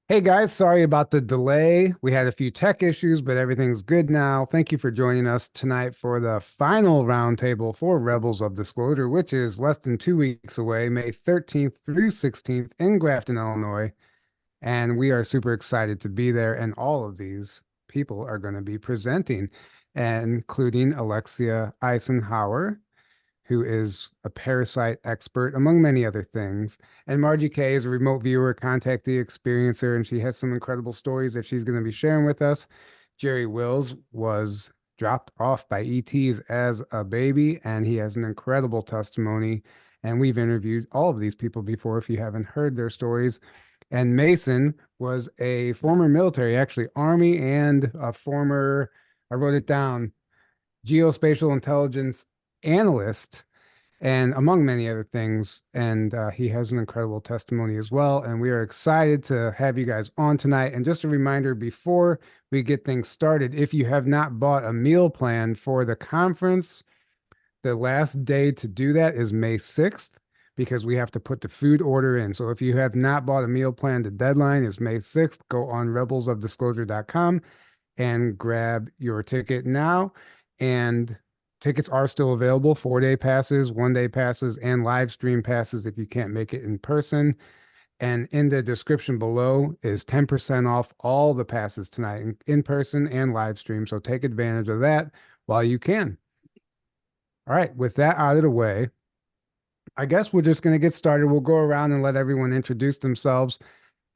Hey guys, sorry about the delay. We had a few tech issues, but everything's good now. Thank you for joining us tonight for the final roundtable for Rebels of Disclosure, which is less than 2 weeks away, May 13th through 16th in Grafton, Illinois. And we are super excited to be there. And all of these people are going to be presenting, including Alexia Eisenhower, who is a parasite expert, among many other things. And Margie Kay is a remote viewer, contact the experiencer, and she has some incredible stories that she's going to be sharing with us. Jerry Wills was dropped off by ETs as a baby, and he has an incredible testimony. And we've interviewed all of these people before if you haven't heard their stories. And Mason was a former military, actually, Army, and a former, I wrote it down, geospatial intelligence analyst, and among many other things. And he has an incredible testimony as well. And we are excited to have you guys on tonight. And just a reminder before we get things started, if you have not bought a meal plan for the conference, the last day to do that is May 6th because we have to put the food order in. So if you have not bought a meal plan, the deadline is May 6th. Go on rebelsofdisclosure.com and grab your ticket now. And tickets are still available, 4-day passes, 1-day passes, and live stream passes if you can't make it in person. And in the description below is 10% off all the passes tonight in person and live stream. So take advantage of that while you can. All right, with that out of the way, I guess we're just going to get started. We'll go around and let everyone introduce themselves.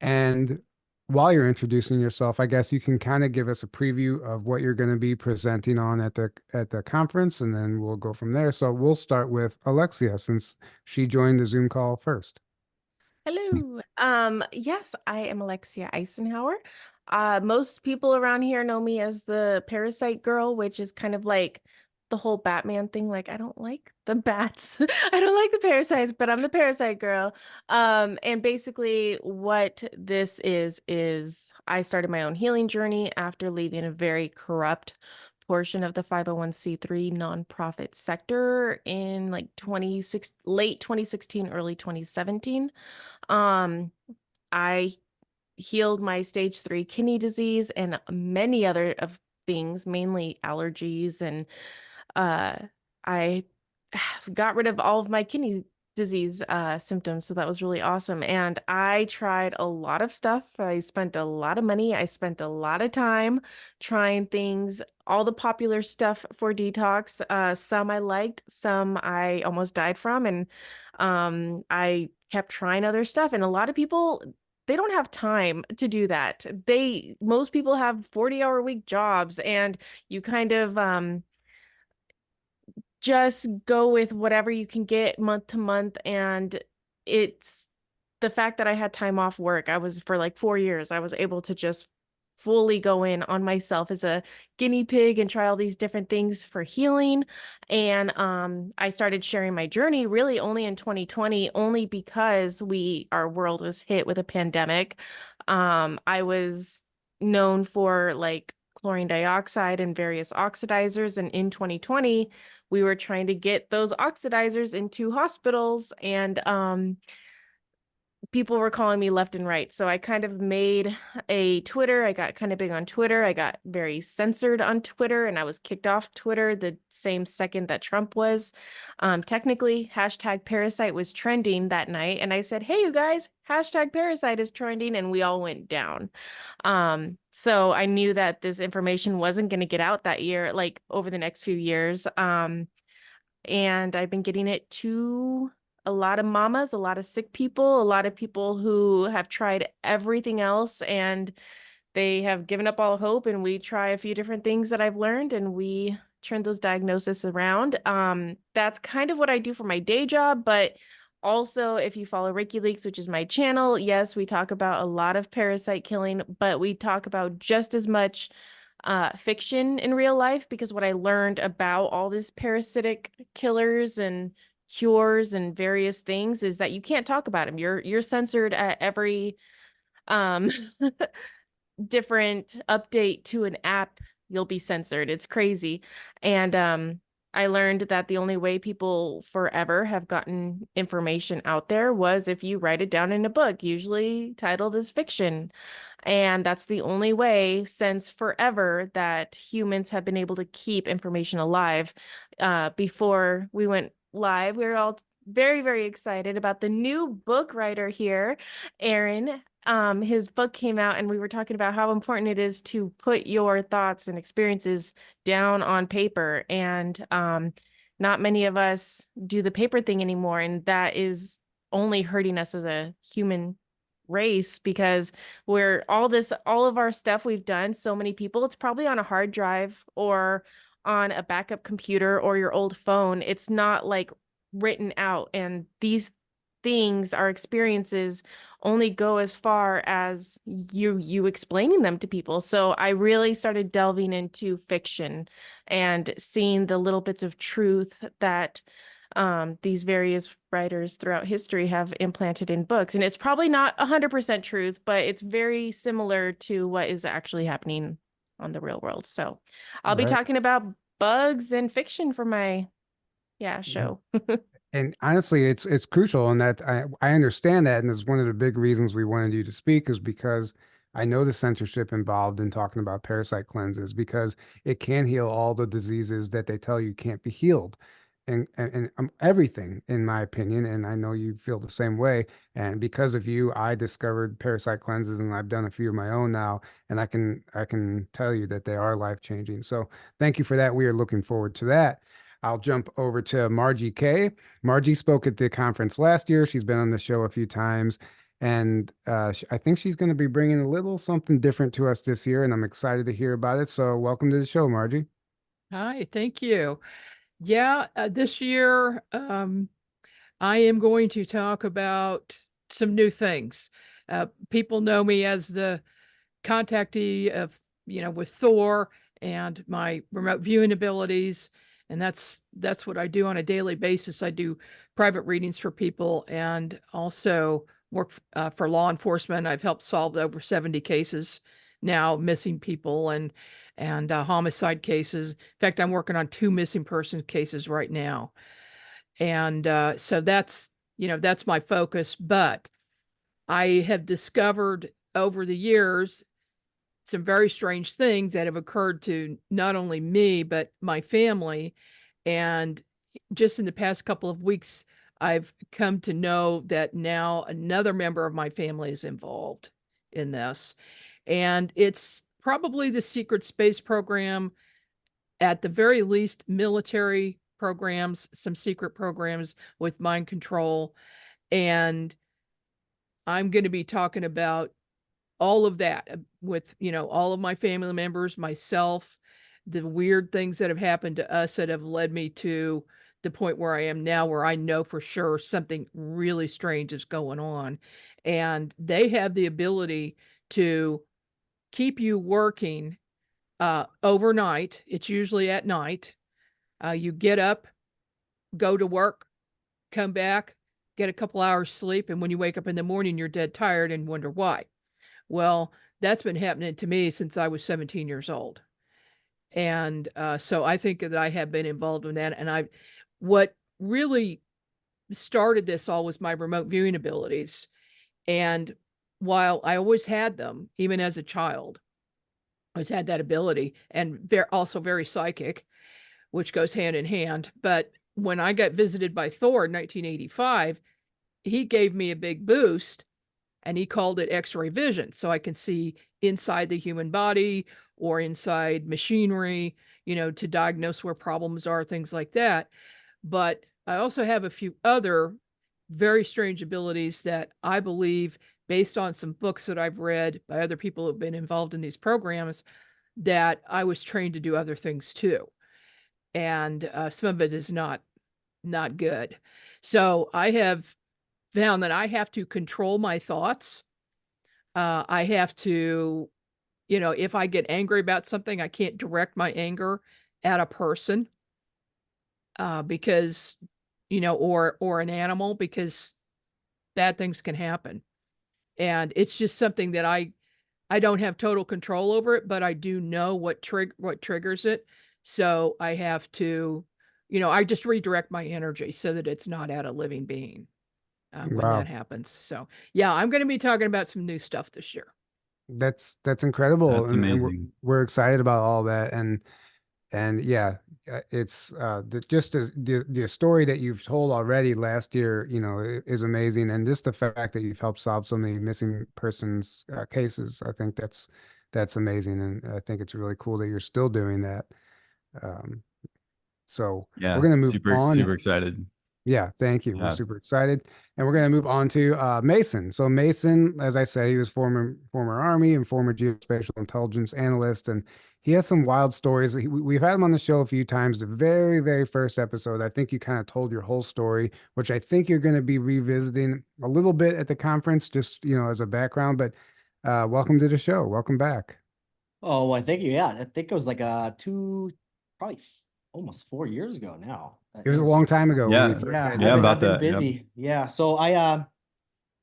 And while you're introducing yourself, I guess you can kind of give us a preview of what you're going to be presenting on at the conference, and then we'll go from there. So we'll start with Alexia since she joined the Zoom call first. Hello. Yes, I am Alexia Eisenhower. Most people around here know me as the Parasite Girl, which is kind of like the whole Batman thing. Like, I don't like the bats. I don't like the parasites, but I'm the Parasite Girl. And basically what this is I started my own healing journey after leaving a very corrupt portion of the 501c3 nonprofit sector in like late 2016, early 2017. Um, I healed my stage 3 kidney disease and many other of things, mainly allergies, and uh, I got rid of all of my kidney disease symptoms, so that was really awesome. And I tried a lot of stuff. I spent a lot of money. I spent a lot of time trying things, all the popular stuff for detox. Some I liked, some I almost died from, and I kept trying other stuff. And a lot of people, they don't have time to do that. Most people have 40-hour week jobs, and you kind of just go with whatever you can get month to month. And it's the fact that I had time off work. I was for like 4 years, I was able to just fully go in on myself as a guinea pig and try all these different things for healing. And I started sharing my journey really only in 2020, only because our world was hit with a pandemic. I was known for like chlorine dioxide and various oxidizers, and in 2020 we were trying to get those oxidizers into hospitals, and people were calling me left and right. So I kind of made a Twitter. I got kind of big on Twitter. I got very censored on Twitter, and I was kicked off Twitter the same second that Trump was. Technically, hashtag Parasite was trending that night. And I said, hey, you guys, hashtag Parasite is trending. And we all went down. So I knew that this information wasn't going to get out that year, like over the next few years. And I've been getting it to a lot of mamas, a lot of sick people, a lot of people who have tried everything else and they have given up all hope. And we try a few different things that I've learned, and we turn those diagnoses around. That's kind of what I do for my day job. But also, if you follow Reiki Leaks, which is my channel, yes, we talk about a lot of parasite killing, but we talk about just as much fiction in real life, because what I learned about all these parasitic killers and cures and various things is that you can't talk about them. You're censored at every um different update to an app. You'll be censored. It's crazy. And I learned that the only way people forever have gotten information out there was if you write it down in a book, usually titled as fiction. And that's the only way since forever that humans have been able to keep information alive. Before we went live, we were all very, very excited about the new book writer here, Aaron. His book came out, and we were talking about how important it is to put your thoughts and experiences down on paper. And not many of us do the paper thing anymore. And that is only hurting us as a human race because we're all of our stuff we've done, so many people, it's probably on a hard drive or on a backup computer or your old phone. It's not like written out. And these things, our experiences, only go as far as you explaining them to people. So I really started delving into fiction and seeing the little bits of truth that these various writers throughout history have implanted in books. And it's probably not 100% truth, but it's very similar to what is actually happening on the real world. So I'll be Right. talking about bugs and fiction for my Yeah. show. And honestly, it's crucial, and that I understand that, and it's one of the big reasons we wanted you to speak is because I know the censorship involved in talking about parasite cleanses because it can heal all the diseases that they tell you can't be healed, and everything, in my opinion, and I know you feel the same way. And because of you, I discovered parasite cleanses, and I've done a few of my own now, and I can tell you that they are life changing. So thank you for that. We are looking forward to that. I'll jump over to Margie K. Margie spoke at the conference last year. She's been on the show a few times, and I think she's going to be bringing a little something different to us this year, and I'm excited to hear about it. So, welcome to the show, Margie. Hi, thank you. Yeah, this year I am going to talk about some new things. People know me as the contactee of, with Thor and my remote viewing abilities, and that's what I do on a daily basis. I do private readings for people and also work for law enforcement. I've helped solve over 70 cases now, missing people and homicide cases. In fact, I'm working on 2 missing person cases right now, and so that's my focus. But I have discovered over the years some very strange things that have occurred to not only me, but my family. And just in the past couple of weeks, I've come to know that now another member of my family is involved in this. And it's probably the secret space program, at the very least, military programs, some secret programs with mind control. And I'm going to be talking about all of that with, all of my family members, myself, the weird things that have happened to us that have led me to the point where I am now, where I know for sure something really strange is going on. And they have the ability to keep you working overnight. It's usually at night. You get up, go to work, come back, get a couple hours sleep, and when you wake up in the morning, you're dead tired and wonder why. Well, that's been happening to me since I was 17 years old. And so I think that I have been involved in that. And what really started this all was my remote viewing abilities. And while I always had them, even as a child, I always had that ability, and also very psychic, which goes hand in hand. But when I got visited by Thor in 1985, he gave me a big boost, and he called it X-ray vision. So I can see inside the human body or inside machinery, to diagnose where problems are, things like that. But I also have a few other very strange abilities that I believe, based on some books that I've read by other people who've been involved in these programs, that I was trained to do other things too. And some of it is not good. So I have found that I have to control my thoughts. I have to, if I get angry about something, I can't direct my anger at a person, because, or an animal, because bad things can happen. And it's just something that I don't have total control over it, but I do know what triggers it. So I have to I just redirect my energy so that it's not at a living being when Wow. that happens. So yeah, I'm going to be talking about some new stuff this year. That's incredible. That's And amazing. we're excited about all that. And yeah, it's just the story that you've told already last year, is amazing. And just the fact that you've helped solve so many missing persons cases, I think that's amazing. And I think it's really cool that you're still doing that. Um, so we're Yeah, gonna move super, on. super excited. Yeah, thank you. We're Yeah. super excited. And we're going to move on to Mason. So Mason, as I said, he was former Army and former geospatial intelligence analyst, and he has some wild stories. We've had him on the show a few times. The very, very first episode, I think you kind of told your whole story, which I think you're going to be revisiting a little bit at the conference, just as a background. But welcome to the show. Welcome back. Oh, well, thank you. Yeah, I think it was like probably almost 4 years ago now. It was a long time ago when Yeah. we first Yeah, had Yeah, you. about I've been that, yep. busy. Yeah, so I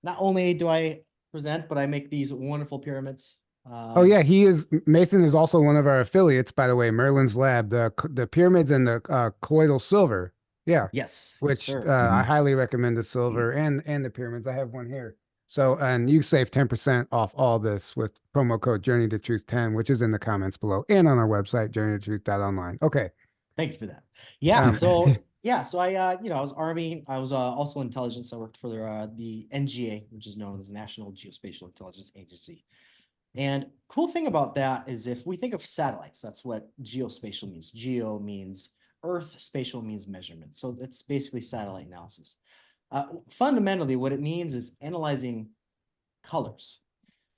not only do I present, but I make these wonderful pyramids. Oh yeah, Mason is also one of our affiliates, by the way, Merlin's Lab, the pyramids and the colloidal silver. Yeah, Yes, which sir. I highly recommend the silver and the pyramids. I have one here. So, and you save 10% off all this with promo code Journey to Truth 10, which is in the comments below and on our website, journeytotruth.online. Okay. Thank you for that. Yeah, Um, so I I was Army. I was also intelligence. I worked for the NGA, which is known as National Geospatial Intelligence Agency. And cool thing about that is if we think of satellites, that's what geospatial means. Geo means Earth, spatial means measurement. So it's basically satellite analysis. Fundamentally, what it means is analyzing colors.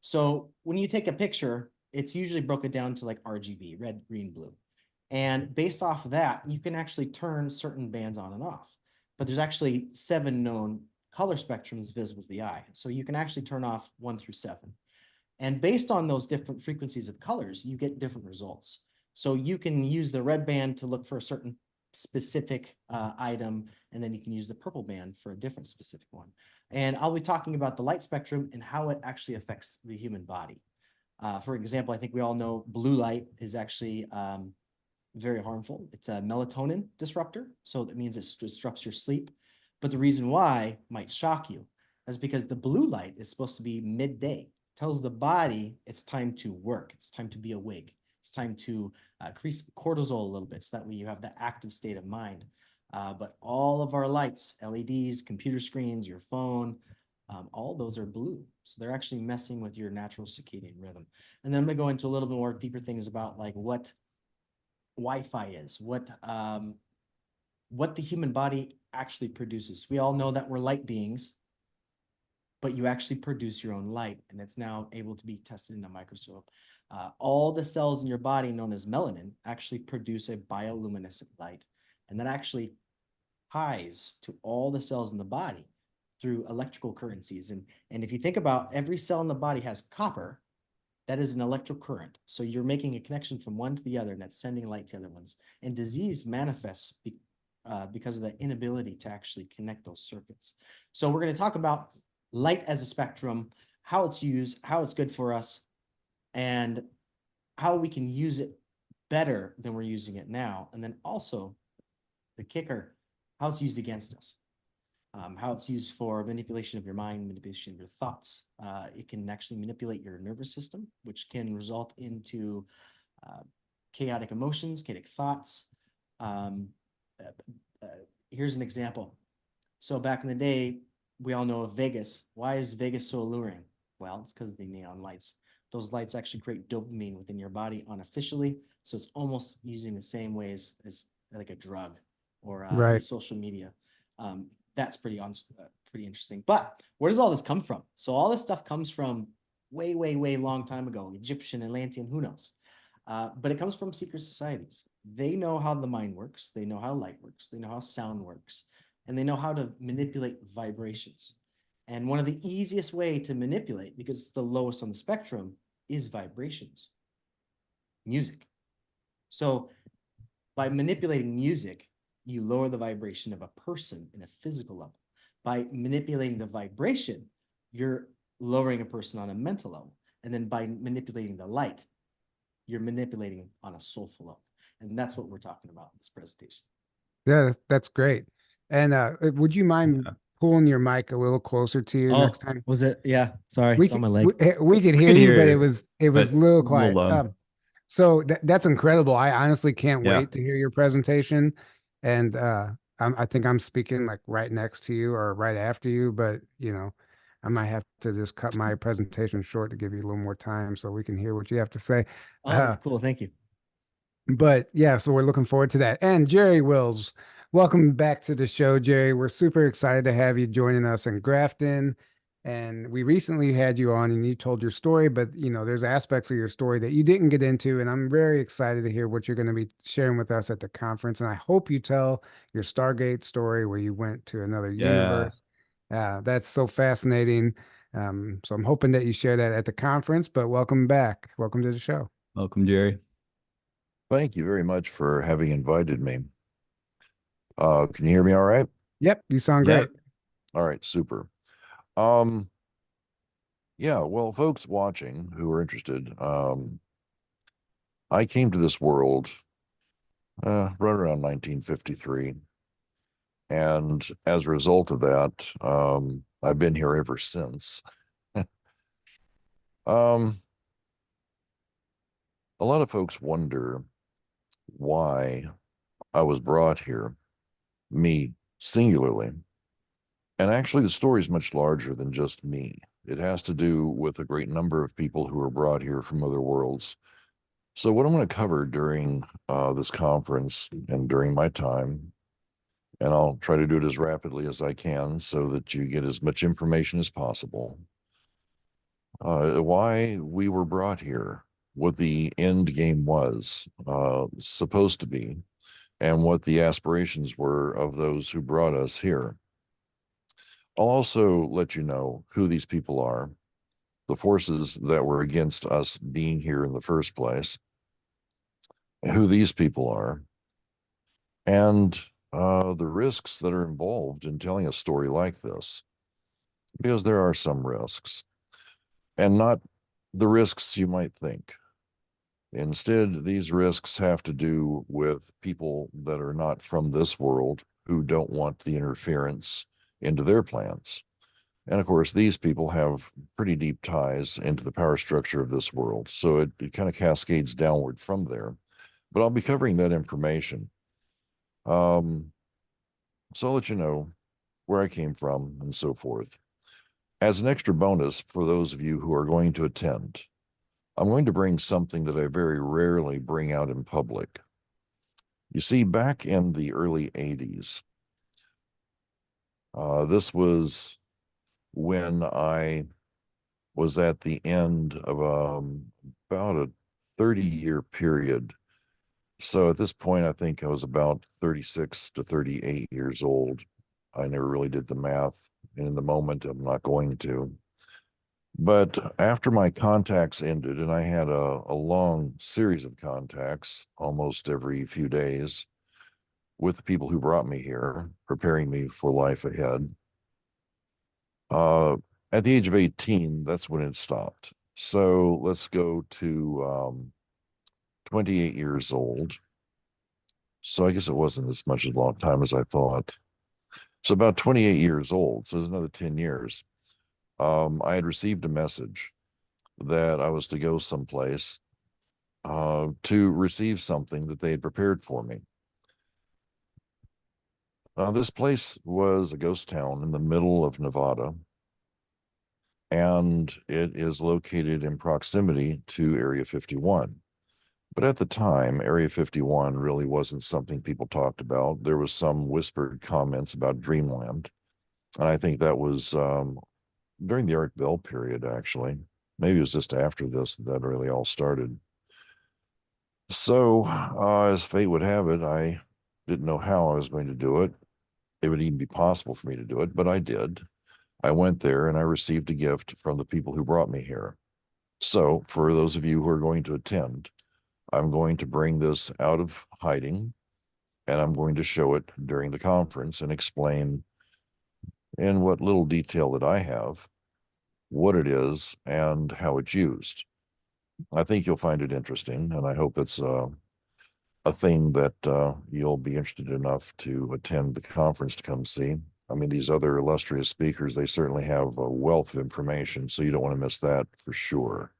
So when you take a picture, it's usually broken down to like RGB, red, green, blue. And based off of that, you can actually turn certain bands on and off. But there's actually 7 known color spectrums visible to the eye. So you can actually turn off 1 through 7. And based on those different frequencies of colors, you get different results. So you can use the red band to look for a certain specific item, and then you can use the purple band for a different specific one. And I'll be talking about the light spectrum and how it actually affects the human body. For example, I think we all know blue light is actually very harmful. It's a melatonin disruptor, so that means it disrupts your sleep. But the reason why might shock you is because the blue light is supposed to be midday. Tells the body it's time to work, it's time to be awake, it's time to increase cortisol a little bit, so that way you have the active state of mind. But all of our lights, LEDs, computer screens, your phone, all those are blue. So they're actually messing with your natural circadian rhythm. And then I'm gonna go into a little bit more deeper things about like what Wi-Fi is, what the human body actually produces. We all know that we're light beings, but you actually produce your own light, and it's now able to be tested in a microscope. All the cells in your body, known as melanin, actually produce a bioluminescent light, and that actually ties to all the cells in the body through electrical currencies. And if you think about every cell in the body has copper, that is an electrical current. So you're making a connection from one to the other, and that's sending light to other ones. And disease manifests because of the inability to actually connect those circuits. So we're going to talk about light as a spectrum, how it's used, how it's good for us, and how we can use it better than we're using it now. And then also the kicker, how it's used against us, how it's used for manipulation of your mind, manipulation of your thoughts. It can actually manipulate your nervous system, which can result into chaotic emotions, chaotic thoughts. Here's an example. So back in the day, we all know of Vegas. Why is Vegas so alluring? Well, it's because of the neon lights. Those lights actually create dopamine within your body unofficially. So it's almost using the same ways as like a drug or Right. social media. That's pretty interesting. But where does all this come from? So all this stuff comes from way, way, way long time ago, Egyptian, Atlantean, who knows? But it comes from secret societies. They know how the mind works. They know how light works. They know how sound works. And they know how to manipulate vibrations. And one of the easiest way to manipulate, because it's the lowest on the spectrum, is vibrations, music. So by manipulating music, you lower the vibration of a person in a physical level. By manipulating the vibration, you're lowering a person on a mental level. And then by manipulating the light, you're manipulating on a soulful level. And that's what we're talking about in this presentation. Yeah, that's great. And would you mind Yeah. pulling your mic a little closer to you next Oh, time? was it? Yeah, sorry, We it's on could my leg. we could We hear could you, but hear it you, was but a little a little quiet. low. So that's incredible. I honestly can't Yeah. wait to hear your presentation. And I think I'm speaking like right next to you or right after you, but I might have to just cut my presentation short to give you a little more time so we can hear what you have to say. Oh, cool, thank you. But yeah, so we're looking forward to that. And Jerry Wills, welcome back to the show, Jerry. We're super excited to have you joining us in Grafton. And we recently had you on and you told your story, but there's aspects of your story that you didn't get into. And I'm very excited to hear what you're going to be sharing with us at the conference. And I hope you tell your Stargate story where you went to another Yeah. universe. That's so fascinating. So I'm hoping that you share that at the conference, but welcome back. Welcome to the show. Welcome, Jerry. Thank you very much for having invited me. Can you hear me all right? Yep, you sound Yep. great. All right, super. Yeah, well, folks watching who are interested, I came to this world right around 1953. And as a result of that, I've been here ever since. A lot of folks wonder why I was brought here, me singularly. And actually, the story is much larger than just me. It has to do with a great number of people who are brought here from other worlds. So what I'm going to cover during this conference and during my time, and I'll try to do it as rapidly as I can so that you get as much information as possible. Why we were brought here, what the end game was supposed to be, and what the aspirations were of those who brought us here. I'll also let you know who these people are, the forces that were against us being here in the first place, who these people are, and the risks that are involved in telling a story like this, because there are some risks, and not the risks you might think. Instead, these risks have to do with people that are not from this world who don't want the interference into their plans. And of course, these people have pretty deep ties into the power structure of this world. So it kind of cascades downward from there. But I'll be covering that information. So I'll let you know where I came from and so forth. As an extra bonus for those of you who are going to attend, I'm going to bring something that I very rarely bring out in public. You see, back in the early 80s, this was when I was at the end of about a 30-year period. So at this point, I think I was about 36 to 38 years old. I never really did the math, and in the moment, I'm not going to. But after my contacts ended, and I had a long series of contacts almost every few days with the people who brought me here, preparing me for life ahead. At the age of 18, that's when it stopped. So let's go to 28 years old. So I guess it wasn't as much a long time as I thought. So about 28 years old, so there's another 10 years. I had received a message that I was to go someplace to receive something that they had prepared for me. This place was a ghost town in the middle of Nevada, and it is located in proximity to Area 51. But at the time, Area 51 really wasn't something people talked about. There was some whispered comments about Dreamland, and I think that was during the Art Bell period, actually. Maybe it was just after this that really all started. So, as fate would have it, I didn't know how I was going to do it. It would even be possible for me to do it, but I did. I went there and I received a gift from the people who brought me here. So, for those of you who are going to attend, I'm going to bring this out of hiding and I'm going to show it during the conference and explain in what little detail that I have what it is and how it's used. I think you'll find it interesting, and I hope it's a thing that you'll be interested enough to attend the conference to come see. I mean, these other illustrious speakers, they certainly have a wealth of information, so you don't want to miss that for sure.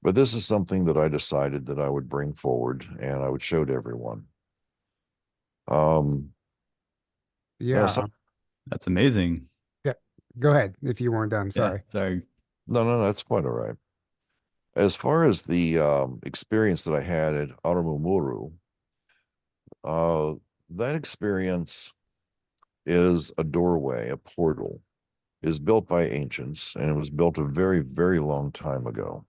But this is something that I decided that I would bring forward and I would show to everyone. Yeah. That's amazing. Yeah. Go ahead if you weren't done. Yeah, Sorry. sorry. No, that's quite all right. As far as the experience that I had at Arumumuru, that experience is a doorway, a portal, is built by ancients, and it was built a very, very long time ago.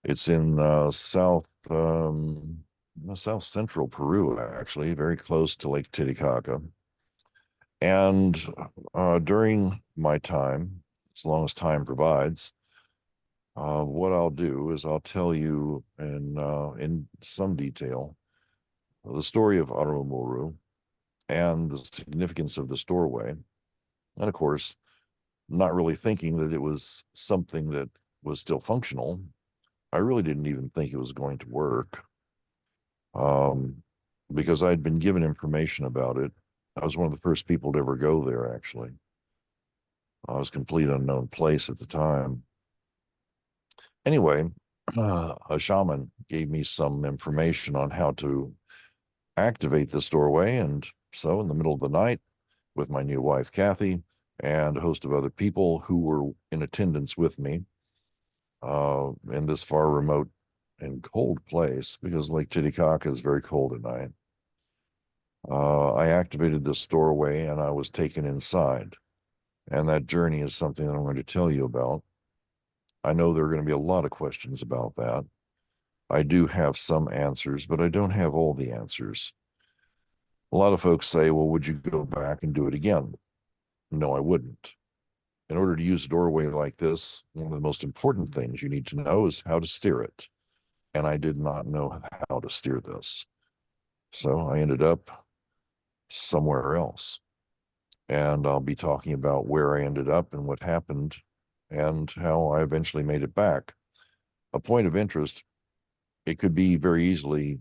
It's in south central Peru, actually, very close to Lake Titicaca. And during my time, as long as time provides, what I'll do is I'll tell you in some detail the story of Arumuru and the significance of this doorway. And of course, not really thinking that it was something that was still functional. I really didn't even think it was going to work, because I'd been given information about it. I was one of the first people to ever go there, actually. I was a complete unknown place at the time. Anyway, a shaman gave me some information on how to activate this doorway. And so in the middle of the night, with my new wife, Kathy, and a host of other people who were in attendance with me in this far remote and cold place, because Lake Titicaca is very cold at night, I activated this doorway and I was taken inside. And that journey is something that I'm going to tell you about. I know there are going to be a lot of questions about that. I do have some answers, but I don't have all the answers. A lot of folks say, well, would you go back and do it again? No, I wouldn't. In order to use a doorway like this, one of the most important things you need to know is how to steer it. And I did not know how to steer this. So I ended up somewhere else. And I'll be talking about where I ended up and what happened and how I eventually made it back. A point of interest, it could be very easily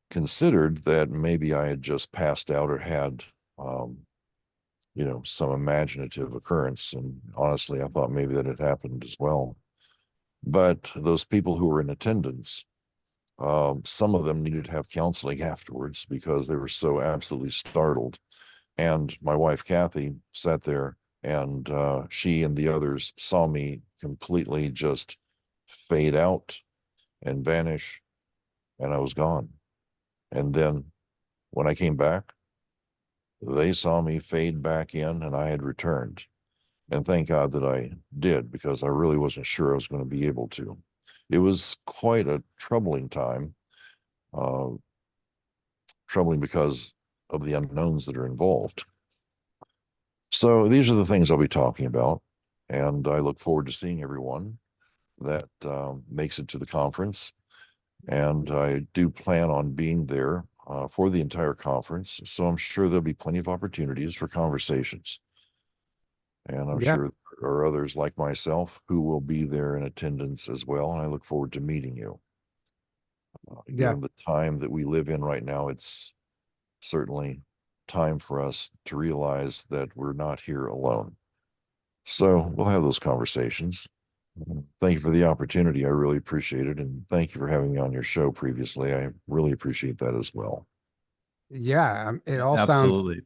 considered that maybe I had just passed out or had, some imaginative occurrence. And honestly, I thought maybe that had happened as well. But those people who were in attendance, some of them needed to have counseling afterwards because they were so absolutely startled. And my wife, Kathy, sat there and she and the others saw me completely just fade out and vanish, and I was gone. And then when I came back, they saw me fade back in and I had returned. And thank God that I did, because I really wasn't sure I was going to be able to. It was quite a troubling time, troubling because of the unknowns that are involved. So these are the things I'll be talking about, and I look forward to seeing everyone that makes it to the conference. And I do plan on being there for the entire conference, so I'm sure there'll be plenty of opportunities for conversations. And I'm sure there are others like myself who will be there in attendance as well, and I look forward to meeting you. Given the time that we live in right now, it's certainly time for us to realize that we're not here alone. So we'll have those conversations. Thank you for the opportunity. I really appreciate it. And thank you for having me on your show previously. I really appreciate that as well. Yeah, it all Absolutely.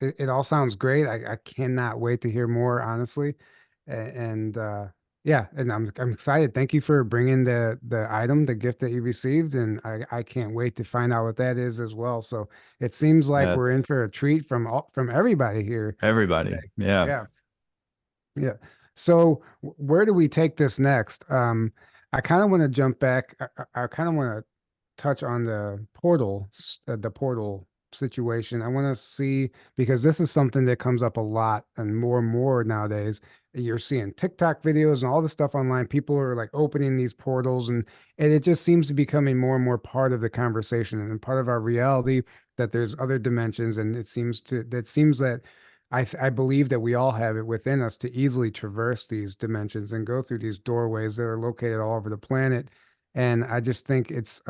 it all sounds great. I cannot wait to hear more, honestly. And yeah, and I'm excited. Thank you for bringing the item, the gift that you received, and I can't wait to find out what that is as well. So it seems like we're in Yes. for a treat from everybody here Everybody. today. Yeah. Yeah. Yeah. So where do we take this next? I kind of want to jump back. I kind of want to touch on the portal situation. I want to see, because this is something that comes up a lot and more nowadays. You're seeing TikTok videos and all the stuff online. People are like opening these portals, and it just seems to be becoming more and more part of the conversation and part of our reality, that there's other dimensions, and it seems that I believe that we all have it within us to easily traverse these dimensions and go through these doorways that are located all over the planet. And I just think it's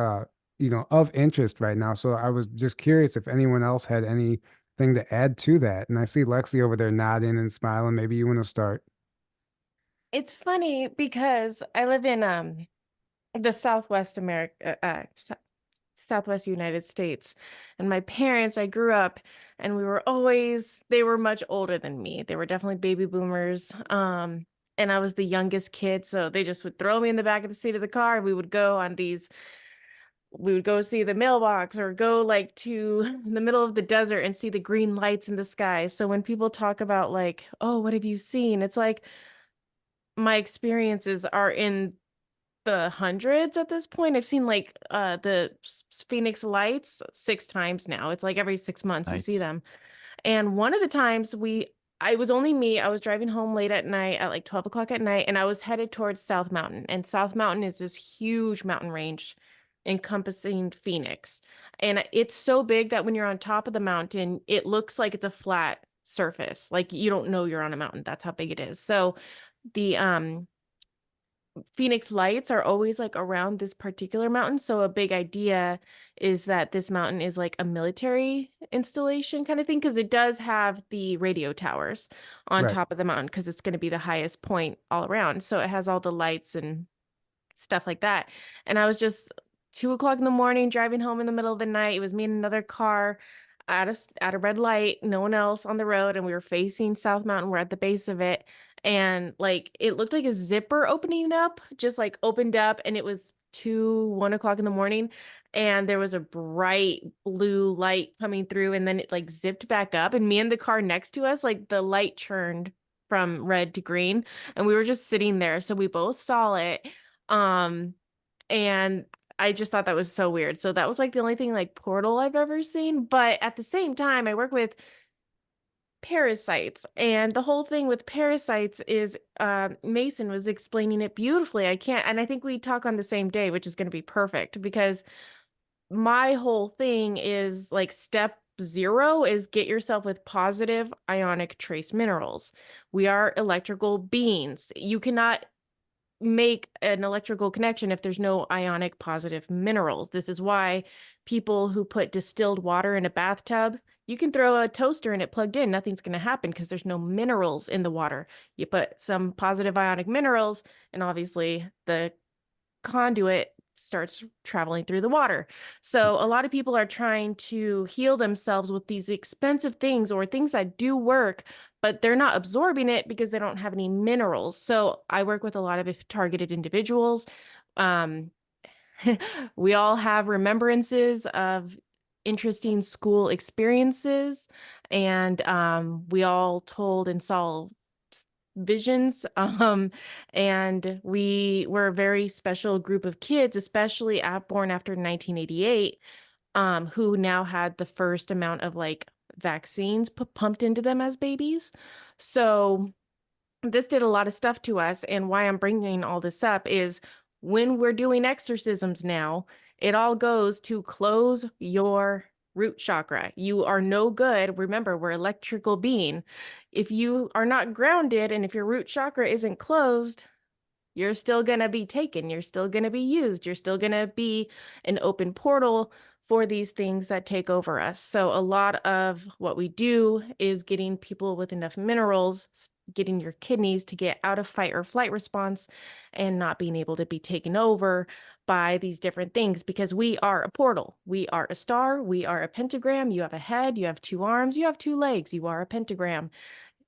of interest right now. So I was just curious if anyone else had anything to add to that. And I see Lexi over there nodding and smiling. Maybe you want to start. It's funny because I live in the Southwest United States, and my parents, I grew up, and they were much older than me. They were definitely baby boomers. And I was the youngest kid, so they just would throw me in the back of the seat of the car, and we would go see the mailbox or go like to the middle of the desert and see the green lights in the sky. So when people talk about like, oh, what have you seen? It's like my experiences are in the hundreds at this point. I've seen like the Phoenix lights 6 times now. It's like every 6 months you see Nice. them. And one of the times I was only me. I was driving home late at night at like 12 o'clock at night, and I was headed towards South Mountain. And South Mountain is this huge mountain range encompassing Phoenix. And it's so big that when you're on top of the mountain, it looks like it's a flat surface. Like you don't know you're on a mountain. That's how big it is. So the Phoenix lights are always like around this particular mountain. So a big idea is that this mountain is like a military installation kind of thing, because it does have the radio towers on Right. top of the mountain, because it's going to be the highest point all around. So it has all the lights and stuff like that. And I was just 2 o'clock in the morning driving home in the middle of the night. It was me and another car at a red light, no one else on the road, and we were facing South Mountain. We're at the base of it, and like it looked like a zipper opening up, just like opened up, and it was 1 o'clock in the morning, and there was a bright blue light coming through, and then it like zipped back up, and me and the car next to us, like the light turned from red to green, and we were just sitting there, so we both saw it. And I just thought that was so weird. So that was like the only thing like portal I've ever seen. But at the same time, I work with parasites, and the whole thing with parasites is Mason was explaining it beautifully. And I think we talk on the same day, which is going to be perfect, because my whole thing is like step 0 is get yourself with positive ionic trace minerals. We are electrical beings. You cannot make an electrical connection if there's no ionic positive minerals. This is why people who put distilled water in a bathtub, you can throw a toaster in it plugged in, nothing's going to happen because there's no minerals in the water. You put some positive ionic minerals, and obviously the conduit starts traveling through the water. So a lot of people are trying to heal themselves with these expensive things or things that do work, but they're not absorbing it because they don't have any minerals. So I work with a lot of targeted individuals. We all have remembrances of interesting school experiences, and we all told and saw visions. And we were a very special group of kids, especially born after 1988, who now had the first amount of like vaccines pumped into them as babies. So this did a lot of stuff to us. And why I'm bringing all this up is when we're doing exorcisms now, it all goes to close your root chakra. You are no good. Remember, we're electrical being. If you are not grounded and if your root chakra isn't closed, you're still going to be taken. You're still going to be used. You're still going to be an open portal for these things that take over us. So a lot of what we do is getting people with enough minerals, getting your kidneys to get out of fight or flight response and not being able to be taken over by these different things, because we are a portal. We are a star. We are a pentagram. You have a head, you have 2 arms, you have 2 legs. You are a pentagram.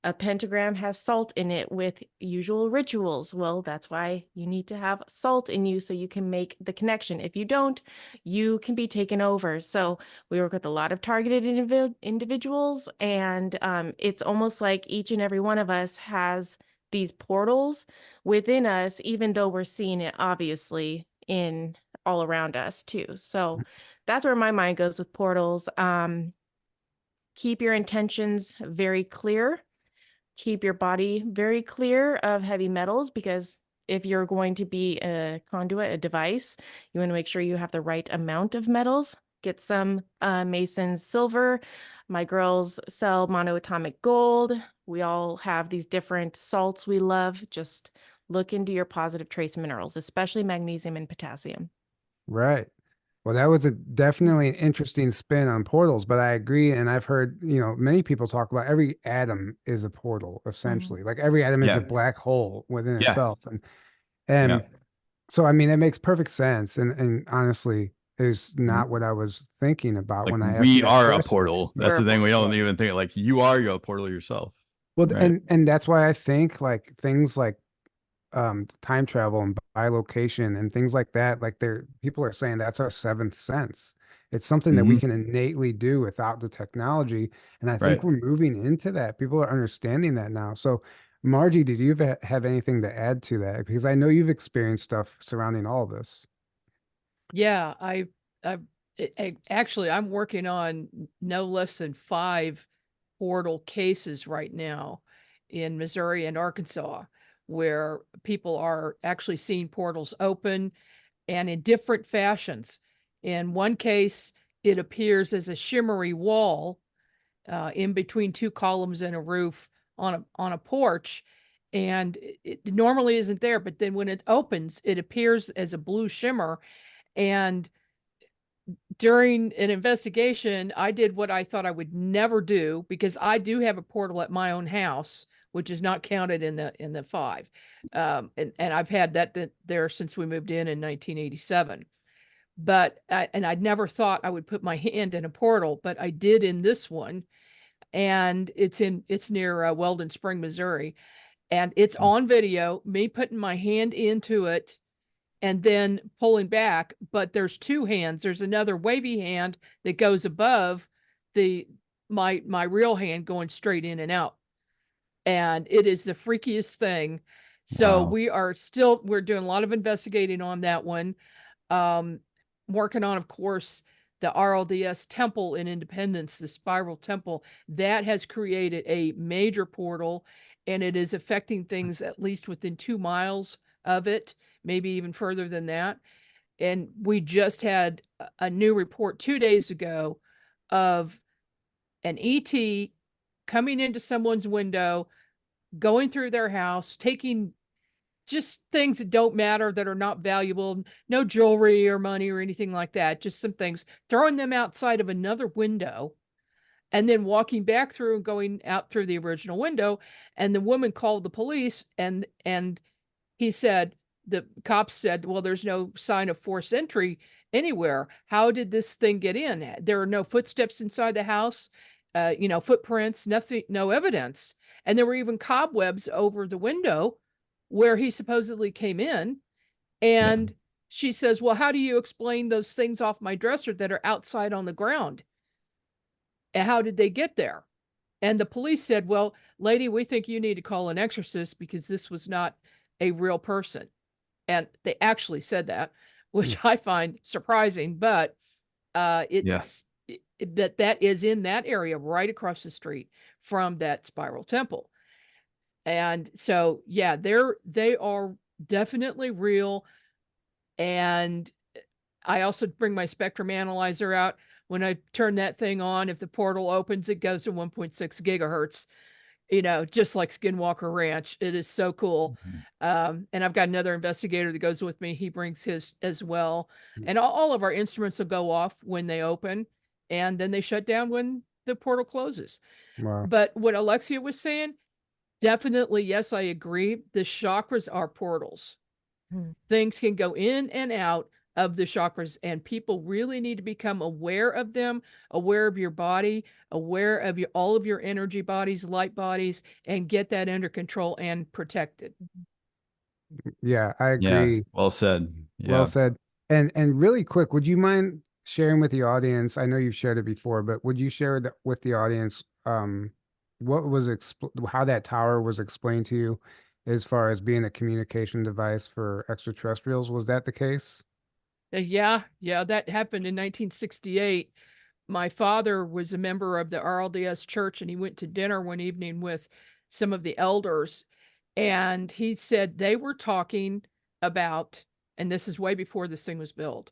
A pentagram has salt in it with usual rituals. Well, that's why you need to have salt in you so you can make the connection. If you don't, you can be taken over. So we work with a lot of targeted individuals, and it's almost like each and every one of us has these portals within us, even though we're seeing it obviously in all around us too. So that's where my mind goes with portals. Keep your intentions very clear. Keep your body very clear of heavy metals, because if you're going to be a conduit, a device, you want to make sure you have the right amount of metals. Get some Mason's silver. My girls sell monoatomic gold. We all have these different salts we love. Just look into your positive trace minerals, especially magnesium and potassium. Right. Well, that was definitely an interesting spin on portals, but I agree. And I've heard, many people talk about every atom is a portal, essentially. Like every atom is a Yeah. black hole within Yeah. itself. And Yeah. so, I mean, it makes perfect sense. And honestly, is Mhm. not what I was thinking about Like when I asked you we that are a question. portal. That's We're the a thing. We don't portal. even think like you are your portal yourself. Well, Right. and that's why I think like things like time travel and bilocation and things like that, like people are saying that's our seventh sense. It's something that we Mhm. can innately do without the technology. And I think Right. we're moving into that. People are understanding that now. So, Margie, did you have anything to add to that? Because I know you've experienced stuff surrounding all this. Yeah, actually, I'm working on no less than 5 portal cases right now in Missouri and Arkansas, where people are actually seeing portals open and in different fashions. In one case, it appears as a shimmery wall in between 2 columns and a roof on a porch, and it normally isn't there. But then when it opens, it appears as a blue shimmer. And during an investigation, I did what I thought I would never do, because I do have a portal at my own house, which is not counted in the 5. And I've had that there since we moved in 1987. But and I'd never thought I would put my hand in a portal, but I did in this one, and it's near Weldon Spring, Missouri, and it's on video, me putting my hand into it and then pulling back. But there's 2 hands. There's another wavy hand that goes above the my real hand going straight in and out. And it is the freakiest thing. So Wow. we're doing a lot of investigating on that one. Um, Working on, of course, the RLDS temple in Independence, the spiral temple that has created a major portal, and it is affecting things at least within 2 miles of it, maybe even further than that. And we just had a new report 2 days ago of an ET coming into someone's window, going through their house, taking just things that don't matter, that are not valuable, no jewelry or money or anything like that, just some things, throwing them outside of another window, and then walking back through and going out through the original window. And the woman called the police, and the cops said, well, there's no sign of forced entry anywhere. How did this thing get in? There are no footsteps inside the house, footprints, nothing, no evidence. And there were even cobwebs over the window where he supposedly came in. Yeah. And she says, well, how do you explain those things off my dresser that are outside on the ground? And how did they get there? And the police said, well, lady, we think you need to call an exorcist, because this was not a real person. And they actually said that, which I find surprising, but Yeah. that is in that area right across the street from that spiral temple. And so, yeah, they are definitely real. And I also bring my spectrum analyzer out. When I turn that thing on, if the portal opens, it goes to 1.6 gigahertz, just like Skinwalker Ranch. It is so cool. Mhm. And I've got another investigator that goes with me. He brings his as well. And all of our instruments will go off when they open, and then they shut down when the portal closes. Wow. But what Alexia was saying, definitely, yes, I agree. The chakras are portals. Things can go in and out of the chakras, and people really need to become aware of them, aware of your body, aware of all of your energy bodies, light bodies, and get that under control and protected. Yeah, I Yeah. agree. Well said. Well Yeah. said. And really quick, would you mind sharing with the audience? I know you've shared it before, but would you share with the audience what was how that tower was explained to you as far as being a communication device for extraterrestrials? Was that the case? Yeah, that happened in 1968. My father was a member of the RLDS church, and he went to dinner one evening with some of the elders, and he said they were talking about, and this is way before this thing was built,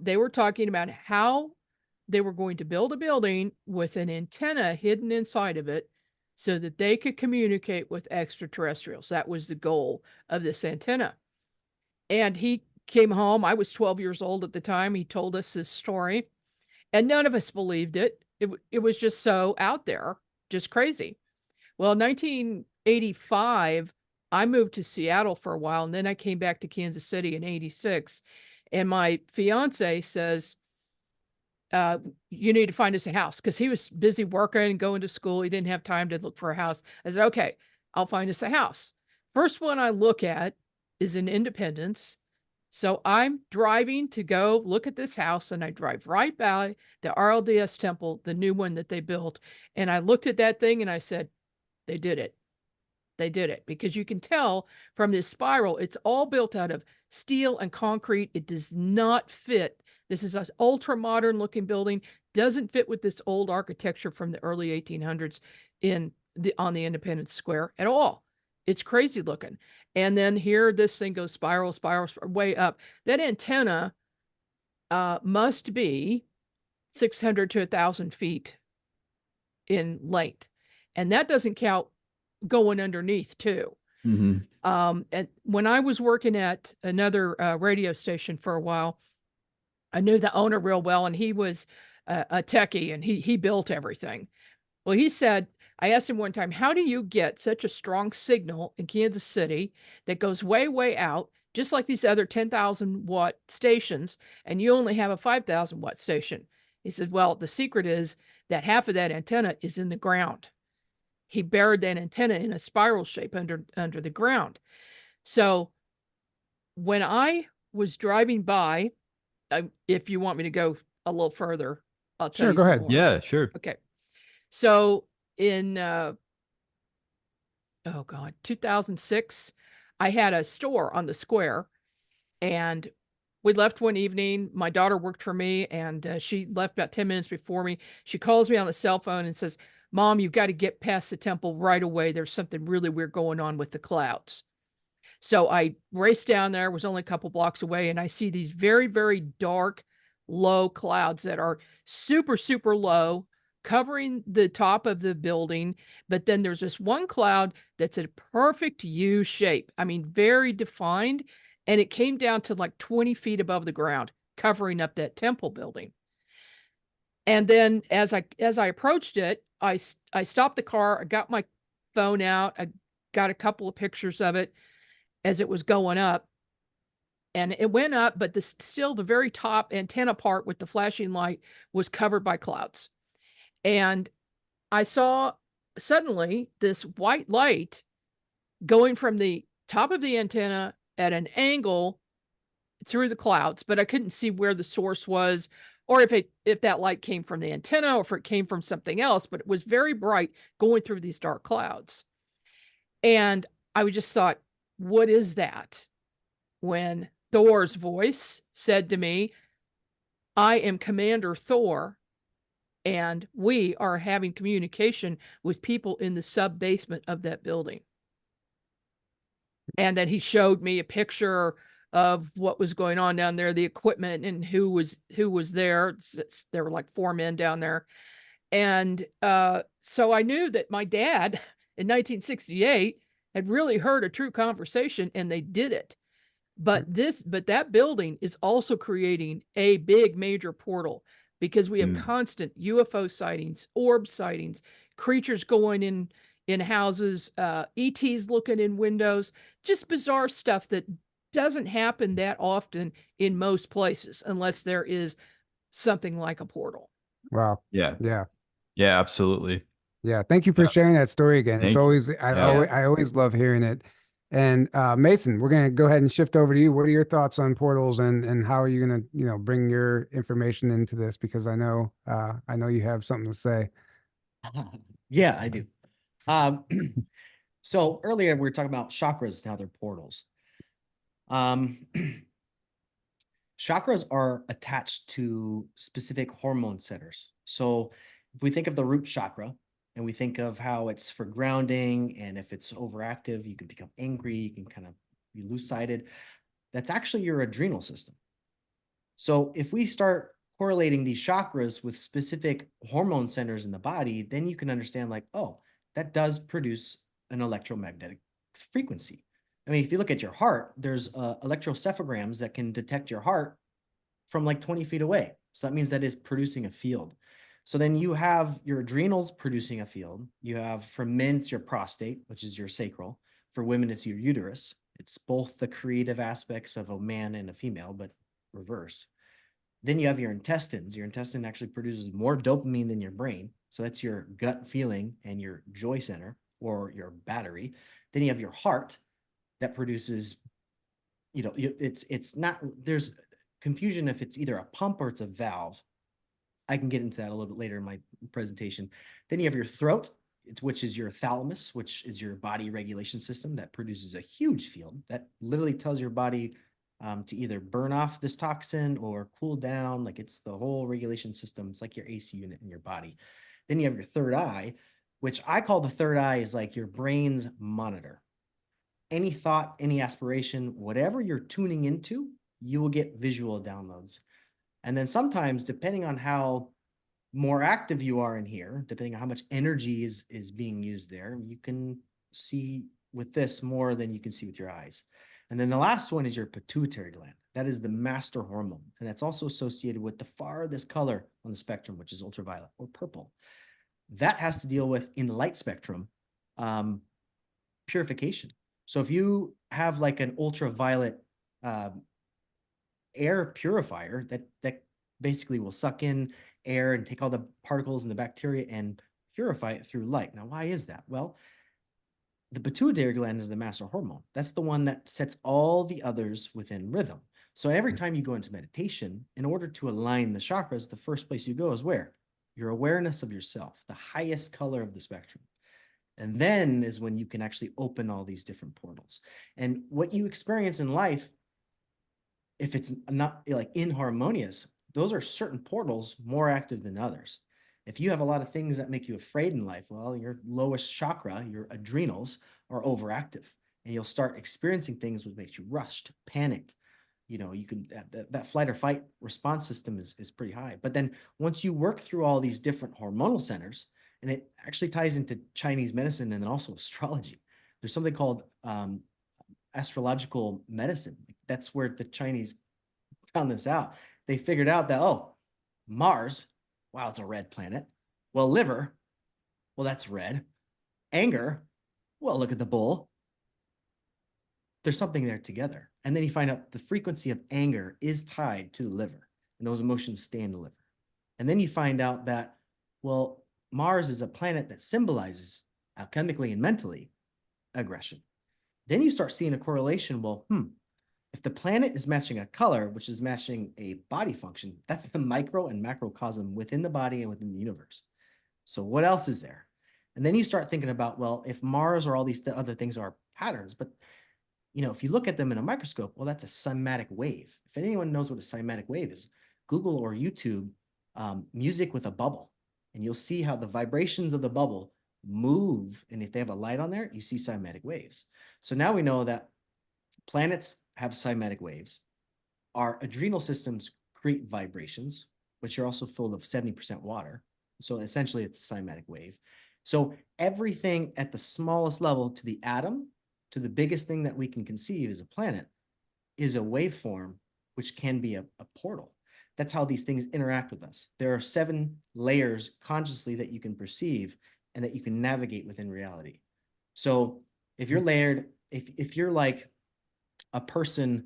they were talking about how they were going to build a building with an antenna hidden inside of it so that they could communicate with extraterrestrials. That was the goal of this antenna. And he came home. I was 12 years old at the time. He told us this story, and none of us believed it. It was just so out there, just crazy. Well, 1985, I moved to Seattle for a while, and then I came back to Kansas City in 86. And my fiance says, you need to find us a house, because he was busy working and going to school. He didn't have time to look for a house. I said, okay, I'll find us a house. First one I look at is in Independence. So I'm driving to go look at this house, and I drive right by the RLDS temple, the new one that they built. And I looked at that thing and I said, they did it. They did it, because you can tell from this spiral, it's all built out of steel and concrete. It does not fit. This is an ultra modern looking building, doesn't fit with this old architecture from the early 1800s on the Independence Square at all. It's crazy looking. And then here, this thing goes spiral, way up. That antenna must be 600 to 1,000 feet in length. And that doesn't count going underneath too. Mhm. And when I was working at another radio station for a while, I knew the owner real well, and he was a techie, and he built everything. Well, he said, I asked him one time, how do you get such a strong signal in Kansas City that goes way, way out, just like these other 10,000 watt stations, and you only have a 5,000 watt station? He said, well, the secret is that half of that antenna is in the ground. He buried that antenna in a spiral shape under the ground. So when I was driving by, if you want me to go a little further, I'll tell Sure, you go some ahead. more. Yeah, sure. Okay. So in 2006, I had a store on the square, and we left one evening. My daughter worked for me, and she left about 10 minutes before me. She calls me on the cell phone and says, Mom, you've got to get past the temple right away. There's something really weird going on with the clouds. So I raced down there, was only a couple blocks away, and I see these very, very dark, low clouds that are super, super low, covering the top of the building. But then there's this one cloud that's a perfect U shape. I mean, very defined. And it came down to like 20 feet above the ground, covering up that temple building. And then as I approached it, I stopped the car. I got my phone out. I got a couple of pictures of it as it was going up. And it went up, but still the very top antenna part with the flashing light was covered by clouds. And I saw suddenly this white light going from the top of the antenna at an angle through the clouds, but I couldn't see where the source was, or if that light came from the antenna or if it came from something else, but it was very bright going through these dark clouds. And I just thought, what is that? When Thor's voice said to me, I am Commander Thor, and we are having communication with people in the sub-basement of that building. And then he showed me a picture of what was going on down there, the equipment, and who was there. There were like 4 men down there. And so I knew that my dad in 1968 had really heard a true conversation, and they did it. But that building is also creating a big major portal, because we have constant UFO sightings, orb sightings, creatures going in houses, ETs looking in windows, just bizarre stuff that doesn't happen that often in most places unless there is something like a portal. Wow. Yeah. Yeah. Yeah, absolutely. Yeah. Thank you for sharing that story again. Thank It's you. always, Yeah. I always love hearing it. And Mason, we're going to go ahead and shift over to you. What are your thoughts on portals, and how are you going to, bring your information into this? Because I know you have something to say. Yeah, I do. So earlier we were talking about chakras and how they're portals. Chakras are attached to specific hormone centers. So if we think of the root chakra and we think of how it's for grounding, and if it's overactive, you can become angry, you can kind of be loose-sided. That's actually your adrenal system. So if we start correlating these chakras with specific hormone centers in the body, then you can understand like, oh, that does produce an electromagnetic frequency. I mean, if you look at your heart, there's electrocephalograms that can detect your heart from like 20 feet away. So that means that it's producing a field. So then you have your adrenals producing a field. You have, for men, it's your prostate, which is your sacral. For women, it's your uterus. It's both the creative aspects of a man and a female, but reverse. Then you have your intestines. Your intestine actually produces more dopamine than your brain. So that's your gut feeling and your joy center, or your battery. Then you have your heart that produces, it's not, there's confusion if it's either a pump or it's a valve. I can get into that a little bit later in my presentation. Then you have your throat, which is your thalamus, which is your body regulation system that produces a huge field that literally tells your body to either burn off this toxin or cool down. Like, it's the whole regulation system. It's like your AC unit in your body. Then you have your third eye, which I call the third eye is like your brain's monitor. Any thought, any aspiration, whatever you're tuning into, you will get visual downloads. And then sometimes, depending on how more active you are in here, depending on how much energy is being used there, you can see with this more than you can see with your eyes. And then the last one is your pituitary gland. That is the master hormone. And that's also associated with the farthest color on the spectrum, which is ultraviolet or purple. That has to deal with, in the light spectrum, purification. So if you have like an ultraviolet air purifier that basically will suck in air and take all the particles and the bacteria and purify it through light. Now, why is that? Well, the pituitary gland is the master hormone. That's the one that sets all the others within rhythm. So every time you go into meditation, in order to align the chakras, the first place you go is where? Your awareness of yourself, the highest color of the spectrum. And then is when you can actually open all these different portals. And what you experience in life, if it's not like inharmonious, those are certain portals more active than others. If you have a lot of things that make you afraid in life, well, your lowest chakra, your adrenals, are overactive, and you'll start experiencing things which makes you rushed, panicked. You can, that flight or fight response system is pretty high. But then once you work through all these different hormonal centers, and it actually ties into Chinese medicine and then also astrology. There's something called astrological medicine. That's where the Chinese found this out. They figured out that, oh, Mars, wow, it's a red planet. Well, liver, well, that's red. Anger, well, look at the bull. There's something there together. And then you find out the frequency of anger is tied to the liver, and those emotions stay in the liver. And then you find out that, well, Mars is a planet that symbolizes alchemically and mentally aggression. Then you start seeing a correlation. Well, if the planet is matching a color, which is matching a body function, that's the micro and macrocosm within the body and within the universe. So what else is there? And then you start thinking about, well, if Mars or all these other things are patterns, but if you look at them in a microscope, well, that's a cymatic wave. If anyone knows what a cymatic wave is, Google or YouTube music with a bubble, and you'll see how the vibrations of the bubble move. And if they have a light on there, you see cymatic waves. So now we know that planets have cymatic waves. Our adrenal systems create vibrations, which are also full of 70% water. So essentially it's a cymatic wave. So everything at the smallest level, to the atom, to the biggest thing that we can conceive as a planet, is a waveform, which can be a portal. That's how these things interact with us. There are 7 layers consciously that you can perceive and that you can navigate within reality. So if you're layered, if you're like a person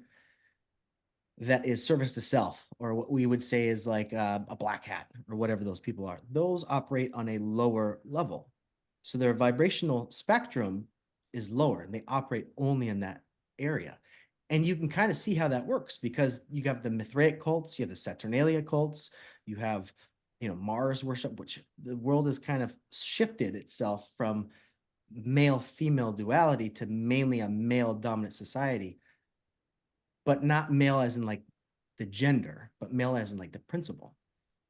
that is service to self, or what we would say is like a black hat or whatever those people are, those operate on a lower level. So their vibrational spectrum is lower, and they operate only in that area. And you can kind of see how that works, because you have the Mithraic cults, you have the Saturnalia cults, you have, Mars worship, which the world has kind of shifted itself from male-female duality to mainly a male-dominant society, but not male as in like the gender, but male as in like the principle,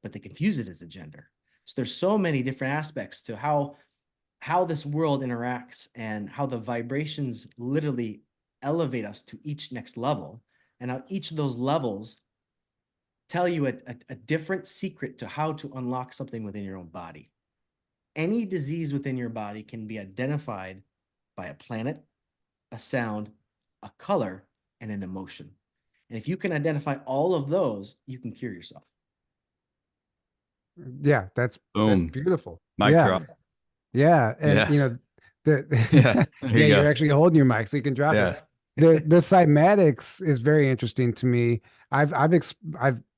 but they confuse it as a gender. So there's so many different aspects to how this world interacts, and how the vibrations literally elevate us to each next level, and how each of those levels tell you a different secret to how to unlock something within your own body. Any disease within your body can be identified by a planet, a sound, a color, and an emotion. And if you can identify all of those, you can cure yourself. Yeah, that's Boom. beautiful. Mic Yeah. drop. Yeah. And Yeah. you know, Yeah. There yeah, you you're go. actually holding your mic so you can drop Yeah. it. The cymatics is very interesting to me. I've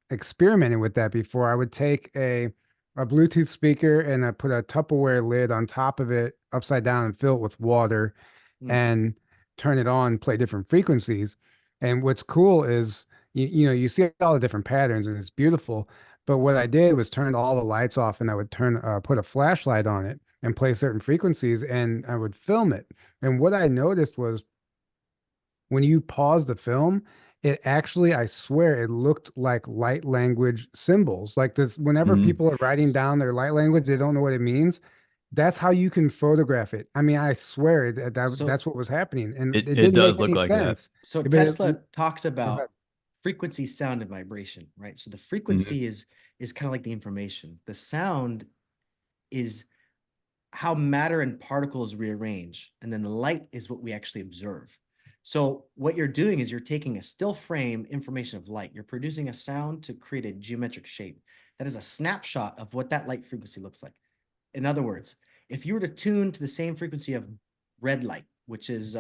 experimented with that before. I would take a Bluetooth speaker and I put a Tupperware lid on top of it upside down and fill it with water and turn it on, play different frequencies. And what's cool is you know, you see all the different patterns and it's beautiful. But what I did was turn all the lights off and I would put a flashlight on it and play certain frequencies and I would film it. And what I noticed was when you pause the film, it actually, I swear, it looked like light language symbols. Like this, whenever Mhm. people are writing down their light language, they don't know what it means. That's how you can photograph it. I mean, I swear So- that's what was happening. And It didn't does make look any like that. sense. So But Tesla talks ahead. about frequency, sound, and vibration, right? So the frequency is kind of like the information. The sound is how matter and particles rearrange, and then the light is what we actually observe. So what you're doing is you're taking a still frame information of light. You're producing a sound to create a geometric shape. That is a snapshot of what that light frequency looks like. In other words, if you were to tune to the same frequency of red light, which is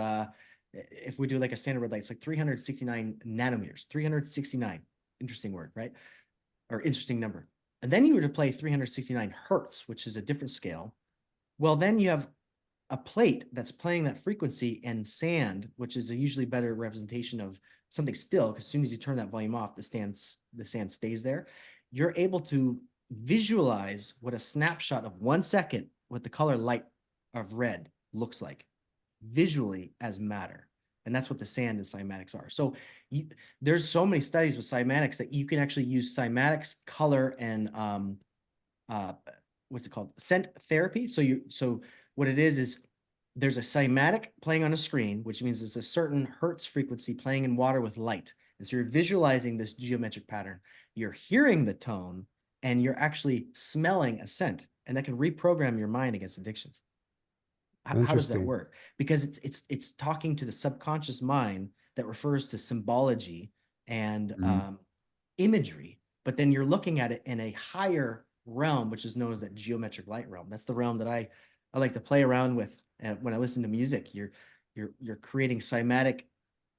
if we do like a standard red light, it's like 369 nanometers, 369, interesting word, right? Or interesting number. And then you were to play 369 hertz, which is a different scale. Well, then you have a plate that's playing that frequency and sand, which is a usually better representation of something still, because as soon as you turn that volume off, the sand stays there. You're able to visualize what a snapshot of 1 second, what the color light of red looks like visually as matter. And that's what the sand and cymatics are. So there's so many studies with cymatics that you can actually use cymatics, color, and what's it called? Scent therapy. So what it is there's a cymatic playing on a screen, which means there's a certain hertz frequency playing in water with light. And so you're visualizing this geometric pattern. You're hearing the tone and you're actually smelling a scent, and that can reprogram your mind against addictions. How does that work? Because it's talking to the subconscious mind that refers to symbology and imagery, but then you're looking at it in a higher realm, which is known as that geometric light realm. That's the realm that I like to play around with when I listen to music. You're creating cymatic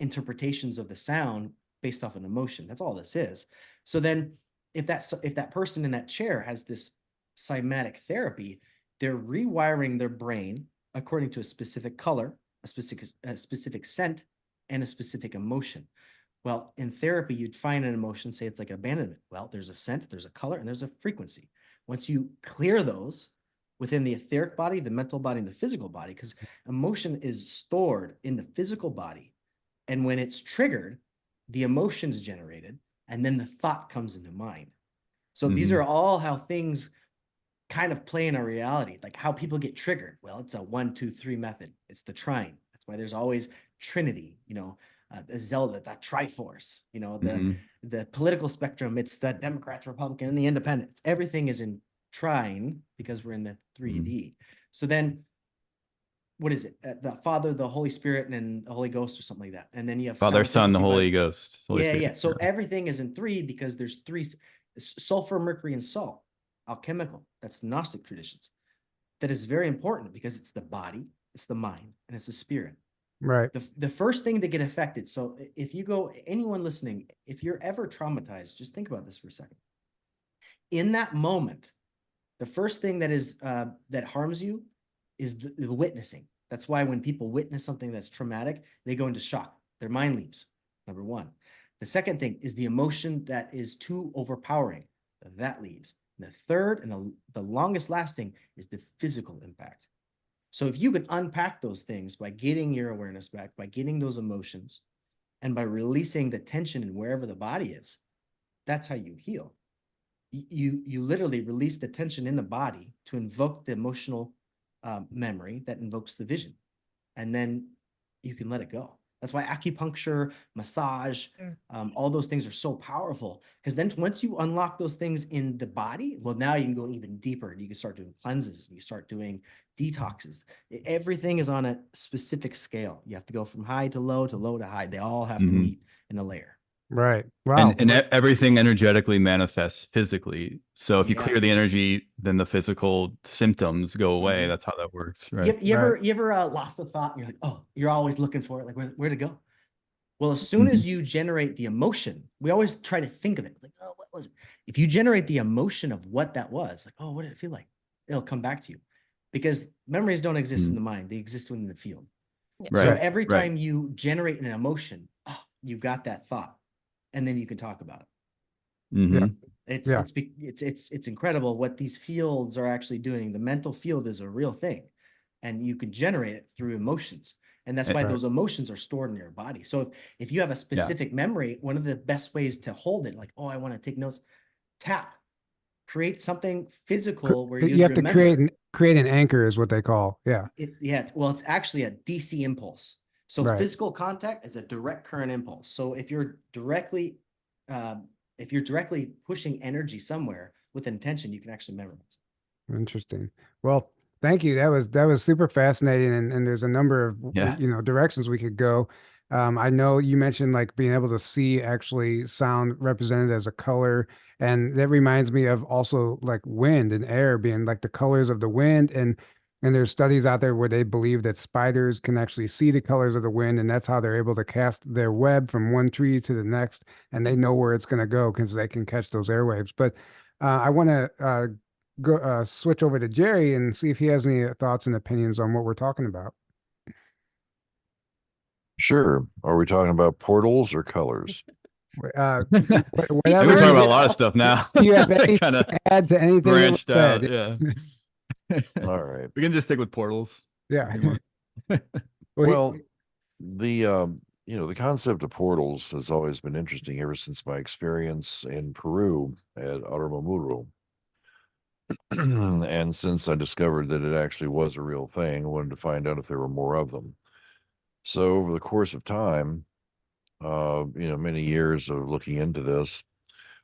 interpretations of the sound based off an emotion. That's all this is. So then if that person in that chair has this cymatic therapy, they're rewiring their brain according to a specific color, a specific scent, and a specific emotion. Well, in therapy, you'd find an emotion, say it's like abandonment. Well, there's a scent, there's a color, and there's a frequency. Once you clear those within the etheric body, the mental body, and the physical body, because emotion is stored in the physical body. And when it's triggered, the emotion is generated, and then the thought comes into mind. So these are all how things kind of play in our reality, like how people get triggered. Well, it's a 1, 2, 3 method. It's the trine. That's why there's always Trinity, the Zelda, that Triforce, the political spectrum. It's the Democrats, Republican, and the Independents. Everything is in trine because we're in the 3D. So then, what is it? The Father, the Holy Spirit, and the Holy Ghost, or something like that. And then you have Father, Son, the Holy Ghost. Yeah. So everything is in 3 because there's 3: sulfur, mercury, and salt. Alchemical. That's the Gnostic traditions. That is very important because it's the body, it's the mind, and it's the spirit. Right. The first thing to get affected. So if you go, anyone listening, if you're ever traumatized, just think about this for a second. In that moment, the first thing that harms you is the witnessing. That's why when people witness something that's traumatic, they go into shock. Their mind leaves. Number one. The second thing is the emotion that is too overpowering. That leaves. The third and the longest lasting is the physical impact. So if you can unpack those things by getting your awareness back, by getting those emotions, and by releasing the tension in wherever the body is, that's how you heal. You literally release the tension in the body to invoke the emotional memory that invokes the vision. And then you can let it go. That's why acupuncture, massage, all those things are so powerful, because then once you unlock those things in the body, well, now you can go even deeper. You can start doing cleanses, you start doing detoxes. Everything is on a specific scale. You have to go from high to low to high. They all have to meet in a layer. Right. Wow. And everything energetically manifests physically. So if you Yeah. clear the energy, then the physical symptoms go away. That's how that works, right? You ever lost a thought and you're like, oh, you're always looking for it, like where to go? Well, as soon as you generate the emotion, we always try to think of it like, oh, what was it? If you generate the emotion of what that was, like, oh, what did it feel like? It'll come back to you, because memories don't exist in the mind. They exist within the field. Yeah. So every time you generate an emotion, oh, you got that thought, and then you can talk about it. It's incredible what these fields are actually doing. The mental field is a real thing, and you can generate it through emotions. And that's why those emotions are stored in your body. So if you have a specific memory, one of the best ways to hold it, like, oh, I want to take notes, create something physical where you have to remember. create an anchor is what they call. Yeah. It's actually a DC impulse. So physical contact is a direct current impulse. So if you're directly pushing energy somewhere with intention, you can actually memorize. Interesting. Well, thank you. That was super fascinating, and there's a number of directions we could go. I know you mentioned like being able to see actually sound represented as a color, and that reminds me of also like wind and air being like the colors of the wind, and there's studies out there where they believe that spiders can actually see the colors of the wind, and that's how they're able to cast their web from one tree to the next, and they know where it's going to go because they can catch those airwaves. But I want to go switch over to Jerry and see if he has any thoughts and opinions on what we're talking about. Sure. Are we talking about portals or colors? Whatever. We're talking about a lot of stuff now. You have anything kind of to add to anything branched out. said? Yeah. All right. We can just stick with portals. Yeah. Well, the concept of portals has always been interesting ever since my experience in Peru at Aramamuru. And since I discovered that it actually was a real thing, I wanted to find out if there were more of them. So over the course of time, many years of looking into this,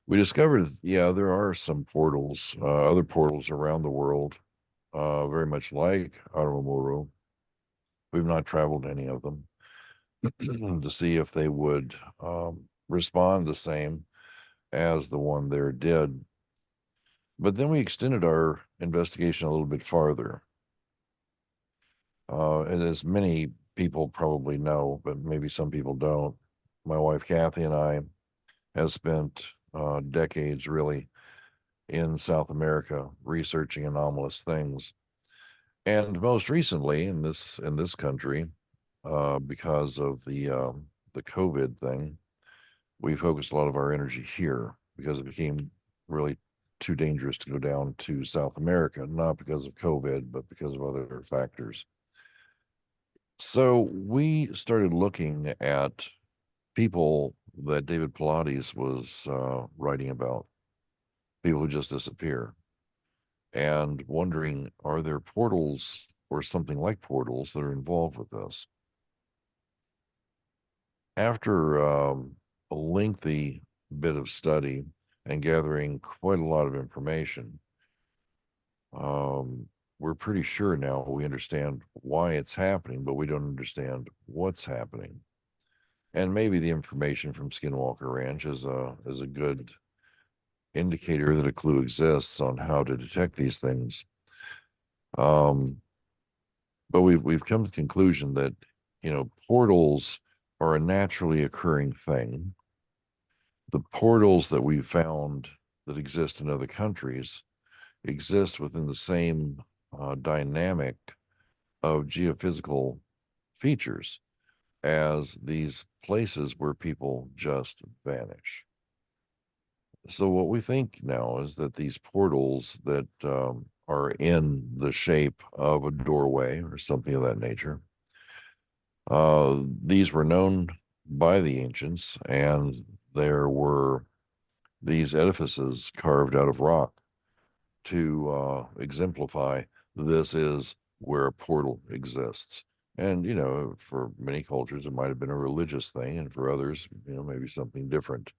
we discovered, there are some portals, other portals around the world, very much like Aramamuru. We've not traveled any of them to see if they would respond the same as the one there did. But then we extended our investigation a little bit farther. And as many people probably know, but maybe some people don't, my wife Kathy and I have spent decades really in South America researching anomalous things. And most recently in this country, because of the COVID thing, we focused a lot of our energy here because it became really too dangerous to go down to South America, not because of COVID, but because of other factors. So we started looking at people that David Pilates was writing about, people who just disappear, and wondering, are there portals or something like portals that are involved with this? After a lengthy bit of study and gathering quite a lot of information, we're pretty sure now we understand why it's happening, but we don't understand what's happening. And maybe the information from Skinwalker Ranch is a good indicator that a clue exists on how to detect these things. But we've come to the conclusion that portals are a naturally occurring thing. The portals that we've found that exist in other countries exist within the same dynamic of geophysical features as these places where people just vanish. So what we think now is that these portals that are in the shape of a doorway or something of that nature, these were known by the ancients, and there were these edifices carved out of rock to exemplify this is where a portal exists. And, for many cultures, it might have been a religious thing, and for others, maybe something different.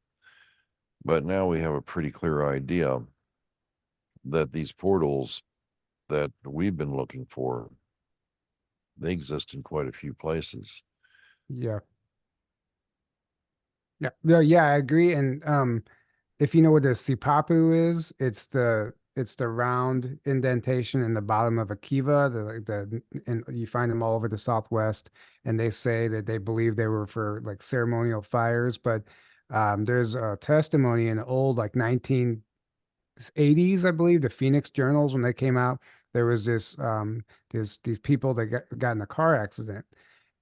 But now we have a pretty clear idea that these portals that we've been looking for, they exist in quite a few places. Yeah. Yeah. Yeah, I agree. And if you know what a sipapu is, it's the round indentation in the bottom of a kiva. And you find them all over the Southwest, and they say that they believe they were for like ceremonial fires. But there's a testimony in the old like 1980s, I believe, the Phoenix journals when they came out. There was these people that got in a car accident,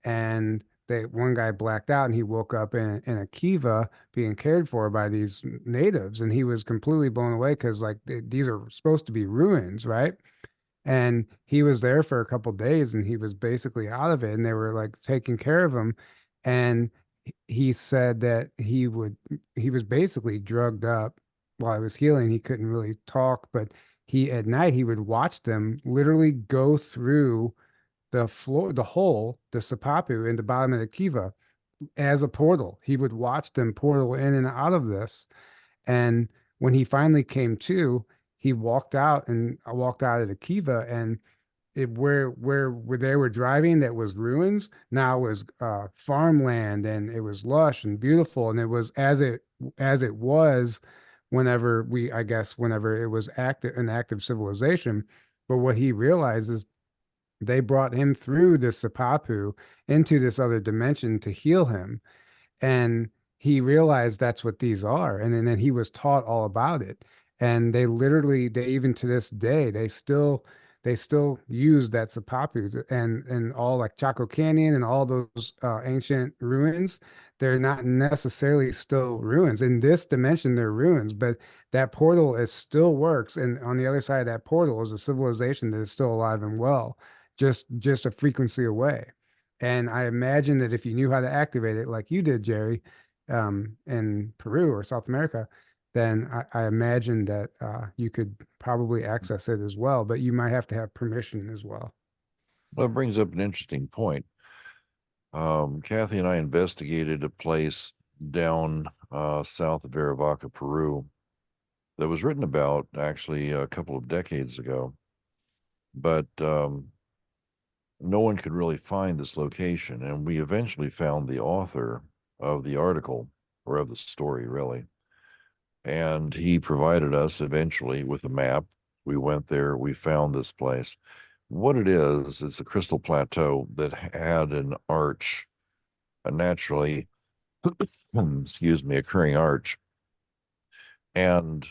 and one guy blacked out and he woke up in a kiva being cared for by these natives, and he was completely blown away because like these are supposed to be ruins, right? And he was there for a couple days and he was basically out of it, and they were like taking care of him. And he said that he was basically drugged up while he was healing. He couldn't really talk, but he at night he would watch them literally go through the floor, the hole, the sapapu in the bottom of the kiva as a portal. He would watch them portal in and out of this. And when he finally came to, he walked out of the kiva, and where they were driving that was ruins now was farmland, and it was lush and beautiful, and it was as it was whenever it was an active civilization. But what he realizes, they brought him through the Sapapu into this other dimension to heal him. And he realized that's what these are. And then he was taught all about it. And they even to this day, they still use that Sapapu and all like Chaco Canyon and all those ancient ruins. They're not necessarily still ruins. In this dimension, they're ruins, but that portal is still works. And on the other side of that portal is a civilization that is still alive and well, just a frequency away. And I imagine that if you knew how to activate it like you did, Jerry, in Peru or South America, then I imagine that you could probably access it as well, but you might have to have permission as well. Well, it brings up an interesting point. Kathy and I investigated a place down south of Arivaca, Peru, that was written about actually a couple of decades ago, but no one could really find this location. And we eventually found the author of the article, or of the story, really. And he provided us eventually with a map. We went there, we found this place. What it is, it's a crystal plateau that had an arch, a naturally, excuse me, occurring arch. And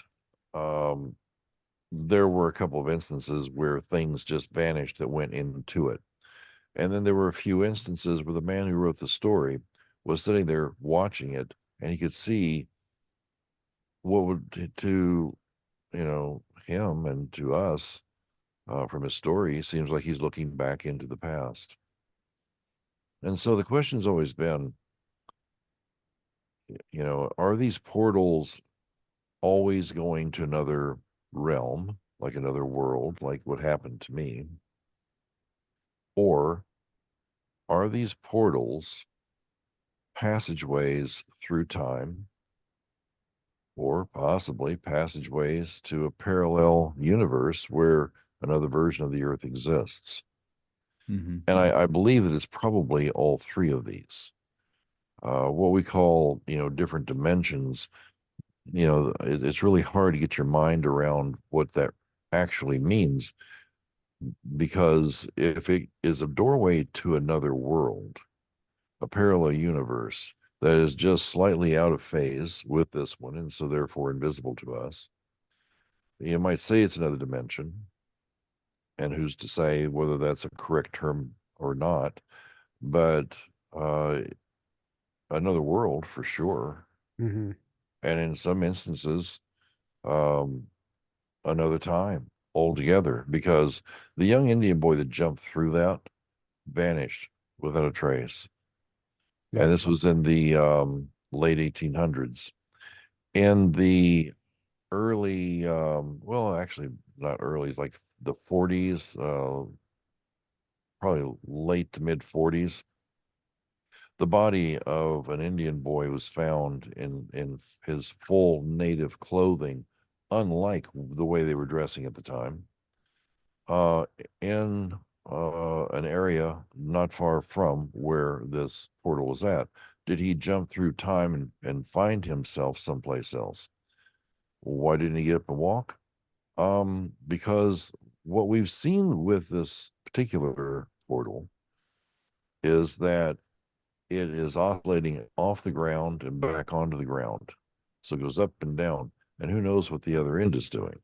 there were a couple of instances where things just vanished that went into it. And then there were a few instances where the man who wrote the story was sitting there watching it, and he could see what would to him and to us from his story, it seems like he's looking back into the past. And so the question's always been, are these portals always going to another realm, like another world, like what happened to me? Or are these portals passageways through time, or possibly passageways to a parallel universe where another version of the Earth exists? And I believe that it's probably all three of these. What we call, different dimensions, it's really hard to get your mind around what that actually means, because if it is a doorway to another world, a parallel universe that is just slightly out of phase with this one, and so therefore invisible to us, you might say it's another dimension. And who's to say whether that's a correct term or not? But another world for sure. Mm-hmm. And in some instances, another time altogether, because the young Indian boy that jumped through that vanished without a trace. Yeah. And this was in the late 1800s. In the early, well, actually not early, it's like the 40s, probably late to mid 40s. The body of an Indian boy was found in his full native clothing, unlike the way they were dressing at the time, in an area not far from where this portal was at. Did he jump through time and find himself someplace else? Why didn't he get up and walk? Because what we've seen with this particular portal is that it is oscillating off the ground and back onto the ground. So it goes up and down, and who knows what the other end is doing.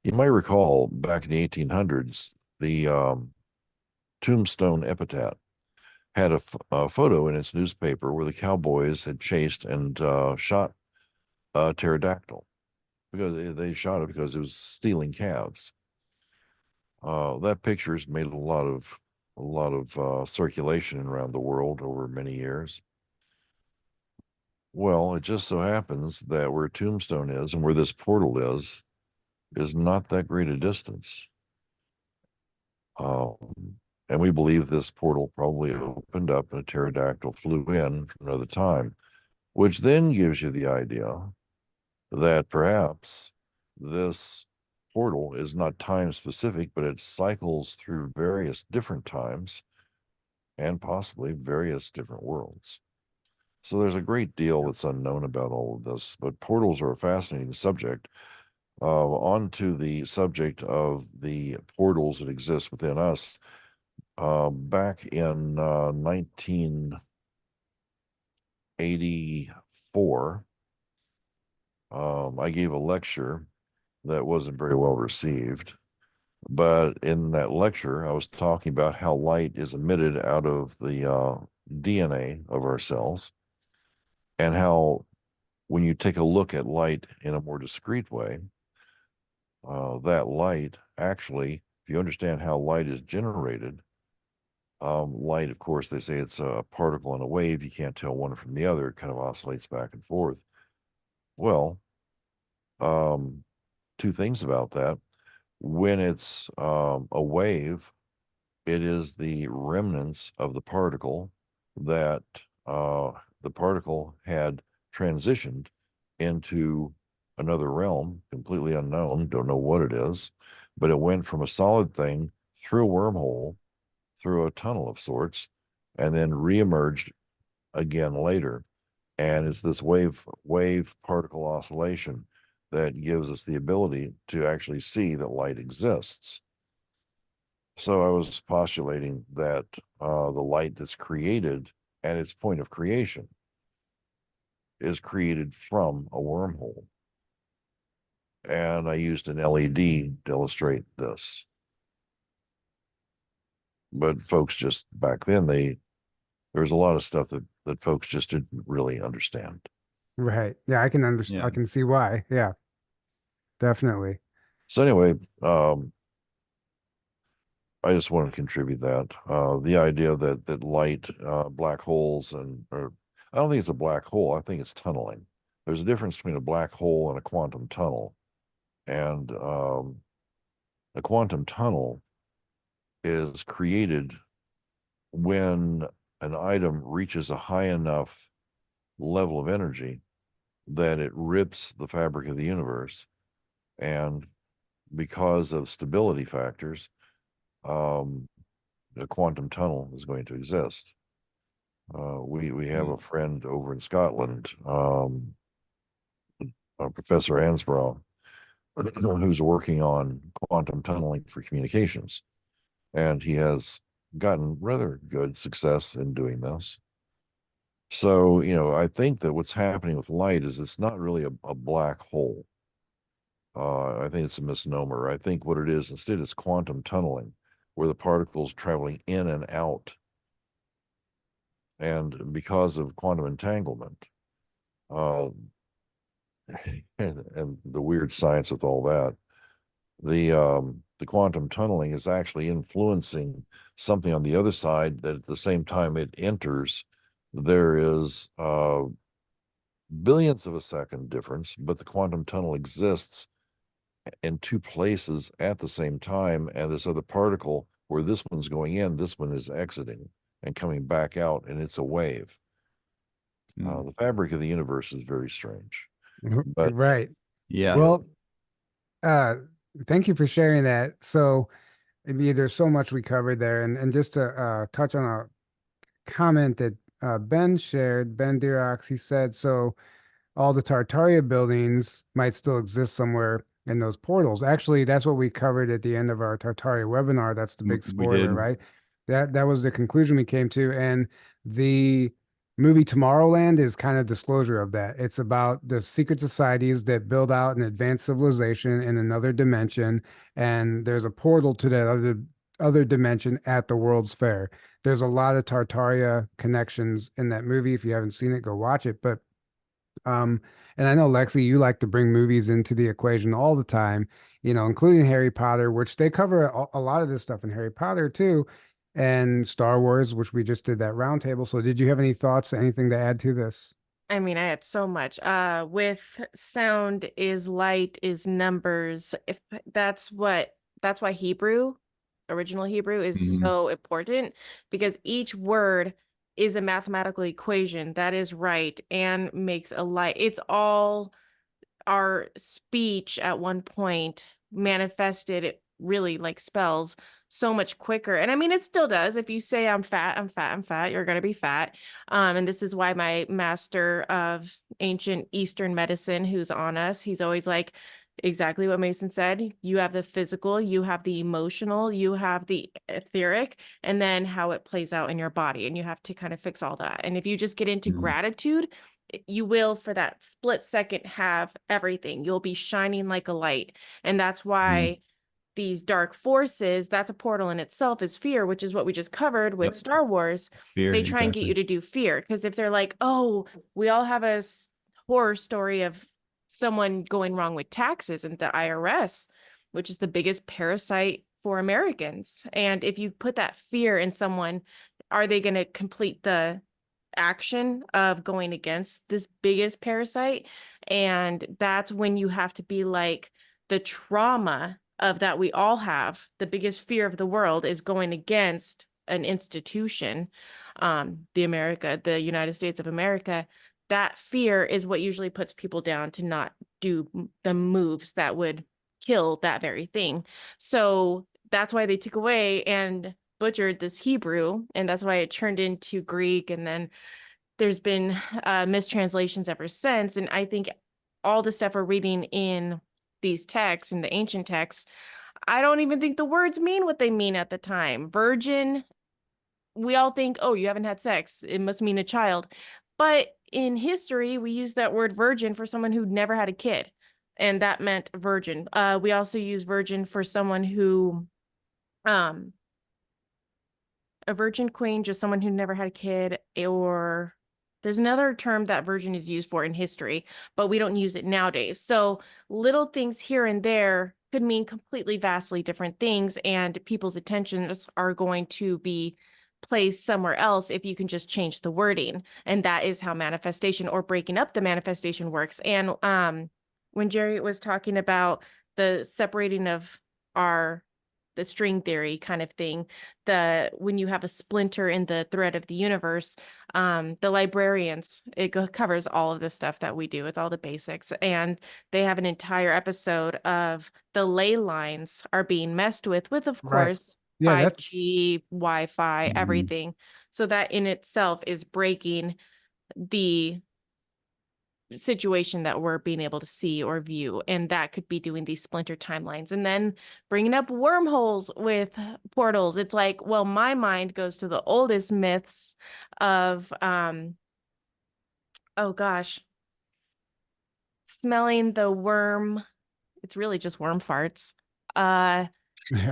You might recall back in the 1800s, the Tombstone Epitaph had a photo in its newspaper where the cowboys had chased and shot a pterodactyl because they shot it because it was stealing calves. That picture's made a lot of circulation around the world over many years. Well, it just so happens that where Tombstone is and where this portal is not that great a distance. And we believe this portal probably opened up and a pterodactyl flew in from another time, which then gives you the idea that perhaps this portal is not time specific, but it cycles through various different times and possibly various different worlds. So there's a great deal that's unknown about all of this, but portals are a fascinating subject. On to the subject of the portals that exist within us. Back in 1984, I gave a lecture that wasn't very well received. But in that lecture, I was talking about how light is emitted out of the DNA of our cells, and how when you take a look at light in a more discrete way, that light actually, if you understand how light is generated, light, of course, they say it's a particle and a wave. You can't tell one from the other. It kind of oscillates back and forth. Well, two things about that. When it's a wave, it is the remnants of the particle that the particle had transitioned into another realm, completely unknown, don't know what it is, but it went from a solid thing through a wormhole, through a tunnel of sorts, and then reemerged again later. And it's this wave particle oscillation that gives us the ability to actually see that light exists. So I was postulating that the light that's created at its point of creation is created from a wormhole. And I used an LED to illustrate this. But folks just back then, there was a lot of stuff that folks just didn't really understand. Right. Yeah, I can understand. Yeah. I can see why. Yeah, definitely. So anyway, I just want to contribute that. The idea that light, black holes, or I don't think it's a black hole. I think it's tunneling. There's a difference between a black hole and a quantum tunnel. And a quantum tunnel is created when an item reaches a high enough level of energy that it rips the fabric of the universe. And because of stability factors, a quantum tunnel is going to exist. We have a friend over in Scotland, Professor Ansbrough, who's working on quantum tunneling for communications. And he has gotten rather good success in doing this. So, I think that what's happening with light is it's not really a black hole. I think it's a misnomer. I think what it is instead is quantum tunneling, where the particles traveling in and out. And because of quantum entanglement, and the weird science with all that, the quantum tunneling is actually influencing something on the other side that at the same time it enters, there is billionths of a second difference, but the quantum tunnel exists in two places at the same time, and this other particle where this one's going in, this one is exiting and coming back out, and it's a wave. The fabric of the universe is very strange. But Right. Yeah. Well, thank you for sharing that. So, I mean, there's so much we covered there, and just to touch on a comment that Ben shared, Ben Dirac, he said, so all the Tartaria buildings might still exist somewhere in those portals. Actually, that's what we covered at the end of our Tartaria webinar. That's the big We spoiler, did. right? That was the conclusion we came to, and the movie Tomorrowland is kind of disclosure of that. It's about the secret societies that build out an advanced civilization in another dimension, and there's a portal to that other dimension at the World's Fair. There's a lot of Tartaria connections in that movie. If you haven't seen it, go watch it. But and I know Lexi, you like to bring movies into the equation all the time, including Harry Potter, which they cover a lot of this stuff in Harry Potter too, and Star Wars, which we just did that roundtable. So did you have any thoughts, anything to add to this? I mean, I had so much. With sound is light is numbers. If that's why Hebrew, original Hebrew, is so important, because each word is a mathematical equation that is right and makes a light. It's all our speech at one point manifested it really like spells so much quicker. And I mean, it still does. If you say I'm fat, I'm fat, I'm fat, you're going to be fat. And this is why my master of ancient Eastern medicine, who's on us, he's always like, exactly what Mason said. You have the physical, you have the emotional, you have the etheric, and then how it plays out in your body. And you have to kind of fix all that. And if you just get into gratitude, you will for that split second have everything. You'll be shining like a light. And that's why these dark forces, that's a portal in itself, is fear, which is what we just covered with Star Wars. Fear, they try and get you to do fear, because if they're like, oh, we all have a horror story of someone going wrong with taxes and the IRS, which is the biggest parasite for Americans. And if you put that fear in someone, are they going to complete the action of going against this biggest parasite? And that's when you have to be like, the trauma of that we all have, the biggest fear of the world is going against an institution, the United States of America. That fear is what usually puts people down to not do the moves that would kill that very thing. So that's why they took away and butchered this Hebrew, and that's why it turned into Greek, and then there's been mistranslations ever since. And I think all the stuff we're reading in these texts, in the ancient texts, I don't even think the words mean what they mean at the time. Virgin, we all think, oh, you haven't had sex, it must mean a child. But in history, we use that word virgin for someone who never had a kid, and that meant virgin. We also use virgin for someone who a virgin queen, just someone who never had a kid, or there's another term that virgin is used for in history, but we don't use it nowadays. So little things here and there could mean completely vastly different things, and people's attentions are going to be placed somewhere else if you can just change the wording. And that is how manifestation, or breaking up the manifestation, works. And when Jerry was talking about the separating of the string theory kind of thing, when you have a splinter in the thread of the universe, the librarians, it covers all of the stuff that we do. It's all the basics, and they have an entire episode of the ley lines are being messed with of course, Yeah, 5G, Wi-Fi, everything. So that in itself is breaking the situation that we're being able to see or view, and that could be doing these splinter timelines. And then bringing up wormholes with portals, it's like, well, my mind goes to the oldest myths of oh gosh, smelling the worm, it's really just worm farts.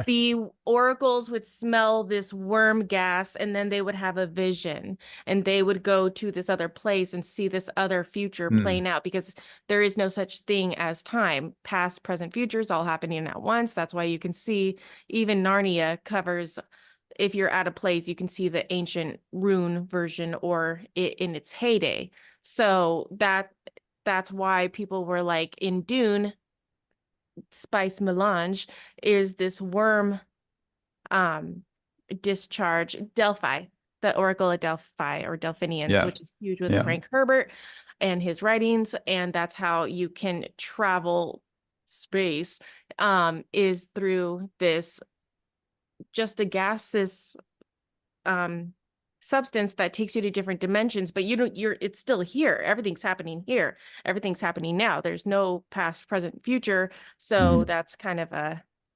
The oracles would smell this worm gas, and then they would have a vision, and they would go to this other place and see this other future playing out, because there is no such thing as time. Past, present, future is all happening at once. That's why you can see even Narnia covers, if you're at a place, you can see the ancient rune version or it in its heyday. So that's why people were like, in Dune, spice melange is this worm discharge Delphi, the Oracle of Delphi or Delphinians, Yeah. which is huge with Yeah. Frank Herbert and his writings. And that's how you can travel space, is through this just a gaseous substance that takes you to different dimensions, but it's still here. Everything's happening here. Everything's happening now. There's no past, present, future. So that's kind of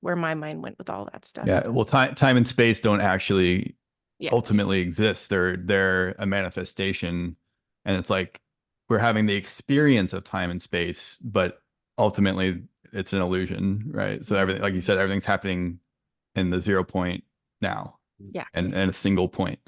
where my mind went with all that stuff. Yeah. Well, time and space don't actually Yeah. ultimately exist. They're a manifestation, and it's like we're having the experience of time and space, but ultimately it's an illusion, right? So everything, like you said, everything's happening in the 0 point now. Yeah. And a single point.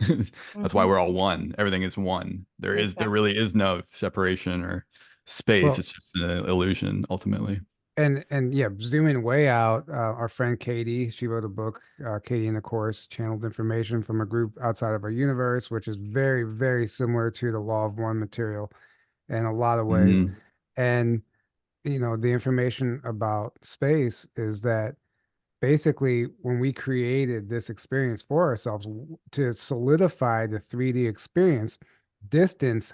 That's why we're all one. Everything is one. There really is no separation or space. Well, it's just an illusion ultimately. And yeah, zooming way out, our friend Katie, she wrote a book, Katie and the Course, channeled information from a group outside of our universe, which is very, very similar to the Law of One material in a lot of ways. And, you know, the information about space is that basically when we created this experience for ourselves to solidify the 3D experience, distance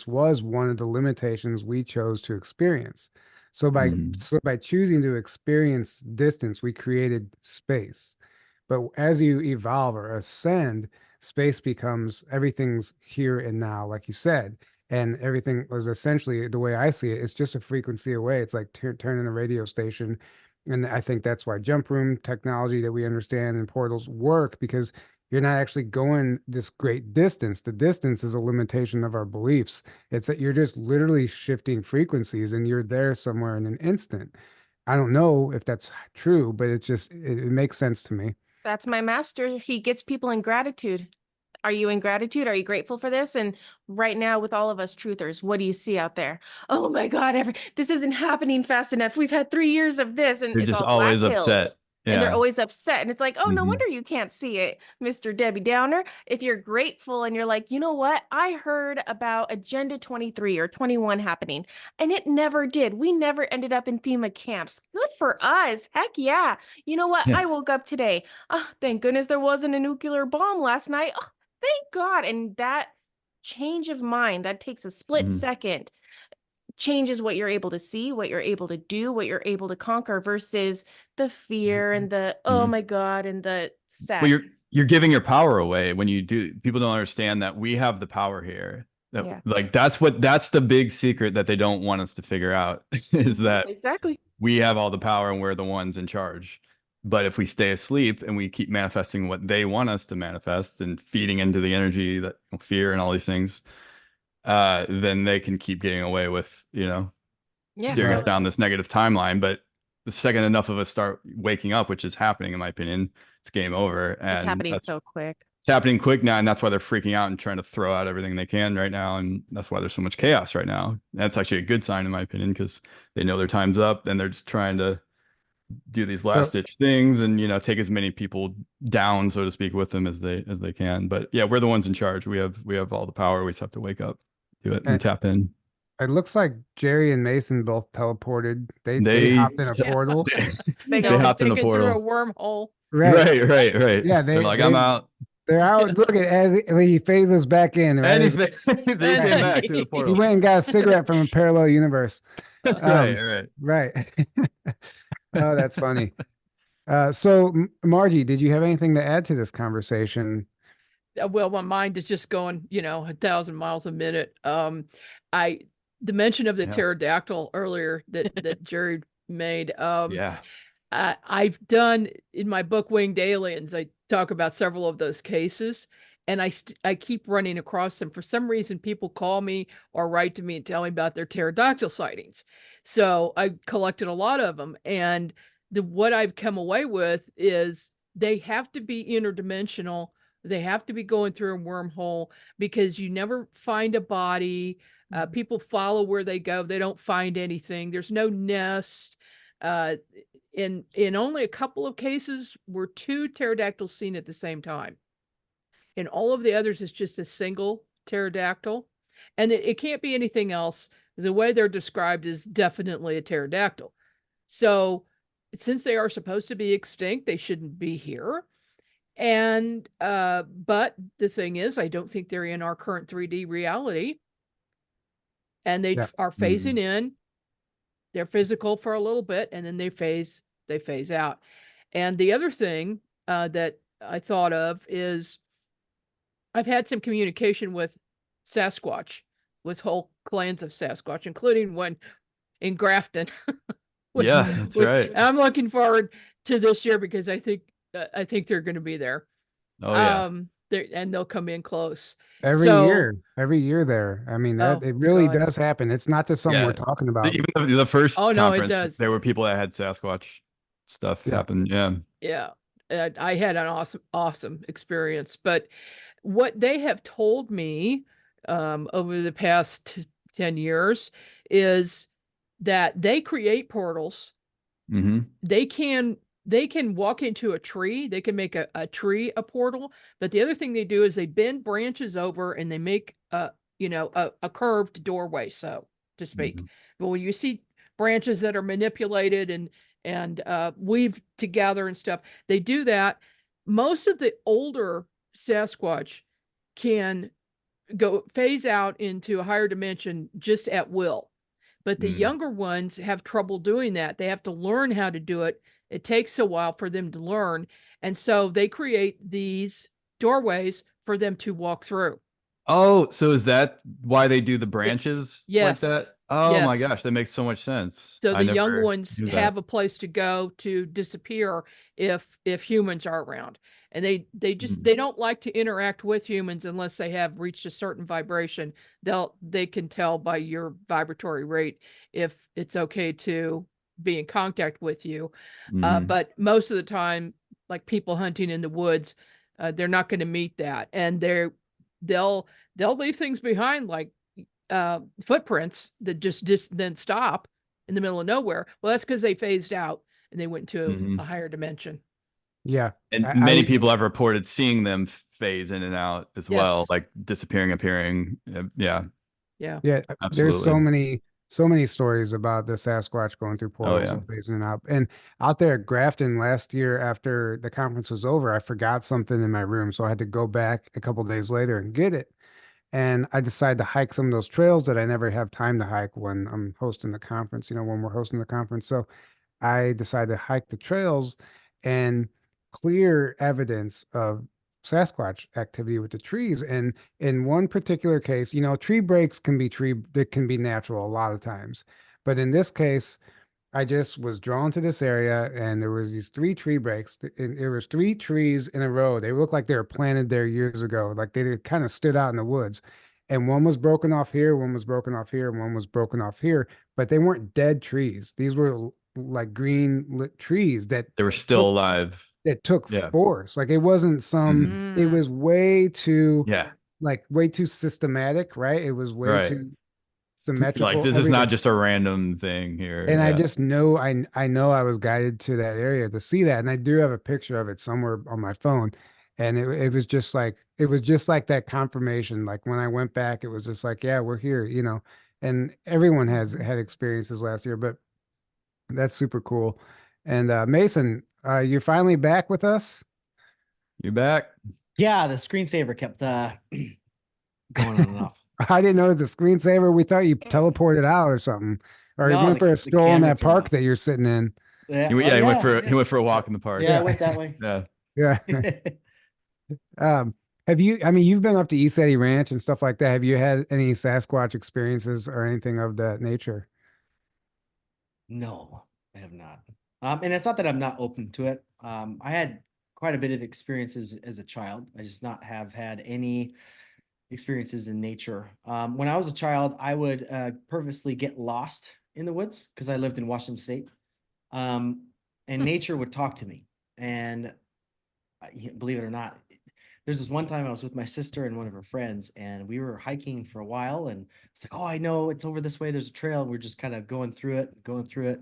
was one of the limitations we chose to experience. So by choosing to experience distance, we created space. But as you evolve or ascend, space becomes everything's here and now, like you said. And everything was essentially, the way I see it, it's just a frequency away. It's like turning a radio station. And I think that's why jump room technology that we understand and portals work, because you're not actually going this great distance. The distance is a limitation of our beliefs. It's that you're just literally shifting frequencies and you're there somewhere in an instant. I don't know if that's true, but it makes sense to me. That's my master. He gets people in gratitude. Are you in gratitude? Are you grateful for this? And right now, with all of us truthers, what do you see out there? Oh my God, this isn't happening fast enough. We've had 3 years of this, and You're it's just all black always hills. upset. And they're Yeah. always upset. And it's like, oh, no wonder you can't see it, Mr. Debbie Downer. If you're grateful and you're like, you know what? I heard about Agenda 23 or 21 happening, and it never did. We never ended up in FEMA camps. Good for us. Heck yeah. You know what? Yeah. I woke up today. Oh, thank goodness there wasn't a nuclear bomb last night. Oh, thank God. And that change of mind, that takes a split second, changes what you're able to see, what you're able to do, what you're able to conquer, versus the fear and the, oh my God, and the sadness. Well, you're giving your power away when you do. People don't understand that we have the power here. That, like, that's the big secret that they don't want us to figure out is that exactly we have all the power and we're the ones in charge. But if we stay asleep and we keep manifesting what they want us to manifest and feeding into the energy, that fear and all these things, then they can keep getting away with, steering us down this negative timeline. But the second enough of us start waking up, which is happening, in my opinion, it's game over. And it's happening so quick. It's happening quick now, and that's why they're freaking out and trying to throw out everything they can right now. And that's why there's so much chaos right now. That's actually a good sign, in my opinion, because they know their time's up and they're just trying to do these last ditch things and take as many people down, so to speak, with them as they can. But yeah, we're the ones in charge. We have all the power. We just have to wake up, do it, and tap in. It looks like Jerry and Mason both teleported. They hopped in a portal. They hopped in a portal through a wormhole. Right. Yeah, they're like, I'm out. They're out. Look at as he phases back in. Right? Anything. They came back to the portal. He went and got a cigarette from a parallel universe. Right. Oh, that's funny. So Margie, did you have anything to add to this conversation? Well, my mind is just going, 1,000 miles a minute. The mention of the pterodactyl earlier that Jerry made. I've done in my book Winged Aliens. I talk about several of those cases, and I keep running across them. For some reason, people call me or write to me and tell me about their pterodactyl sightings. So I collected a lot of them, and what I've come away with is they have to be interdimensional. They have to be going through a wormhole, because you never find a body. People follow where they go. They don't find anything. There's no nest. In only a couple of cases were 2 pterodactyls seen at the same time. In all of the others, it's just a single pterodactyl. And it can't be anything else. The way they're described is definitely a pterodactyl. So since they are supposed to be extinct, they shouldn't be here. And but the thing is, I don't think they're in our current 3D reality. And they Yeah. are phasing in. They're physical for a little bit, and then they phase out. And the other thing that I thought of is I've had some communication with Sasquatch, with whole clans of Sasquatch, including one in Grafton. Yeah, that's right. I'm looking forward to this year because I think they're going to be there. Oh yeah. And they'll come in close. Every year there. I mean, that Oh, it really God. does happen. It's not just something Yeah. we're talking about. Even the first Oh, no, it conference, does. there were people that had Sasquatch stuff Yeah. happen. Yeah. Yeah. I had an awesome experience. But what they have told me over the past 10 years is that they create portals. Mm-hmm. They can walk into a tree. They can make a tree a portal. But the other thing they do is they bend branches over and they make a curved doorway, so to speak. Mm-hmm. But when you see branches that are manipulated and weaved together and stuff, they do that. Most of the older Sasquatch can go phase out into a higher dimension just at will. But the younger ones have trouble doing that. They have to learn how to do it. It takes a while for them to learn. And so they create these doorways for them to walk through. Oh, so is that why they do the branches like Yes. that? Oh my Yes. gosh, that makes so much sense. So I the young never ones knew that. have a place to go to disappear if humans are around. And they just they don't like to interact with humans unless they have reached a certain vibration. They can tell by your vibratory rate if it's okay to be in contact with you. But most of the time, like people hunting in the woods, they're not going to meet that, and they'll leave things behind, like footprints that just then stop in the middle of nowhere. Well, that's because they phased out and they went to a higher dimension. Yeah. And many people have reported seeing them phase in and out as well, Yes. like disappearing, appearing. Yeah, Yeah. Yeah. There's absolutely. so many stories about the Sasquatch going through Oh portals yeah. and phasing out. And out there at Grafton last year, after the conference was over, I forgot something in my room, so I had to go back a couple days later and get it. And I decided to hike some of those trails that I never have time to hike when I'm hosting the conference, when we're hosting the conference. So I decided to hike the trails, and clear evidence of Sasquatch activity with the trees. And in one particular case, tree breaks can be it can be natural a lot of times. But in this case, I just was drawn to this area, and there was these three tree breaks. And there was three trees in a row. They looked like they were planted there years ago, like they kind of stood out in the woods. And one was broken off here, one was broken off here, and one was broken off here. But they weren't dead trees. These were like green lit trees They were still alive. that took Yeah. force. Like it wasn't some. It was way too Yeah. way too systematic, right? It was way Right. too symmetrical. Like this is everything. not just a random thing here. And I Yeah. just know I know I was guided to that area to see that. And I do have a picture of it somewhere on my phone. And it was just like that confirmation. Like when I went back, it was just like, yeah, we're here. And everyone has had experiences last year, but that's super cool. And Mason, you're finally back with us. You back? Yeah, the screensaver kept going on and off. I didn't know it was a screensaver. We thought you teleported out or something, or you No, went for a the stroll in camera that turned park off. that you're sitting in. Yeah, He went for a walk in the park. Yeah, I went that way. Yeah. Yeah. Have you? I mean, you've been up to East Eddy Ranch and stuff like that. Have you had any Sasquatch experiences or anything of that nature? No, I have not. And it's not that I'm not open to it. I had quite a bit of experiences as a child. I just not have had any experiences in nature. When I was a child, I would purposely get lost in the woods because I lived in Washington State. And nature would talk to me. And believe it or not, there's this one time I was with my sister and one of her friends, and we were hiking for a while. And it's like, oh, I know it's over this way. There's a trail. We're just kind of going through it.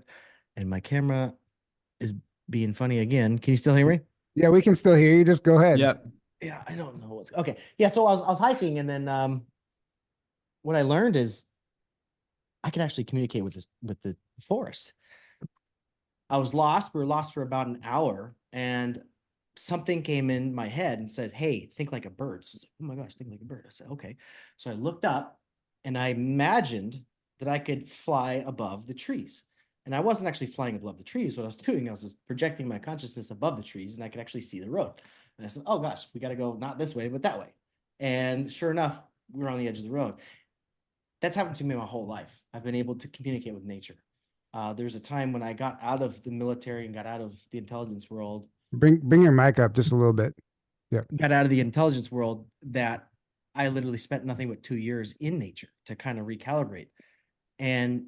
And my camera is being funny again. Can you still hear me? Yeah, we can still hear you. Just go ahead. Yep. Yeah, I don't know what's okay. Yeah, so I was hiking, and then what I learned is I can actually communicate with the forest. I was lost. We were lost for about an hour, and something came in my head and says, hey, think like a bird. So I was like, oh my gosh, think like a bird. I said, okay. So I looked up and I imagined that I could fly above the trees. And I wasn't actually flying above the trees. What I was doing, I was just projecting my consciousness above the trees, and I could actually see the road. And I said, oh gosh, we got to go not this way, but that way. And sure enough, we were on the edge of the road. That's happened to me my whole life. I've been able to communicate with nature. There's a time when I got out of the military and got out of the intelligence world. Bring your mic up just a little bit. Yeah. Got out of the intelligence world, that I literally spent nothing but 2 years in nature to kind of recalibrate. And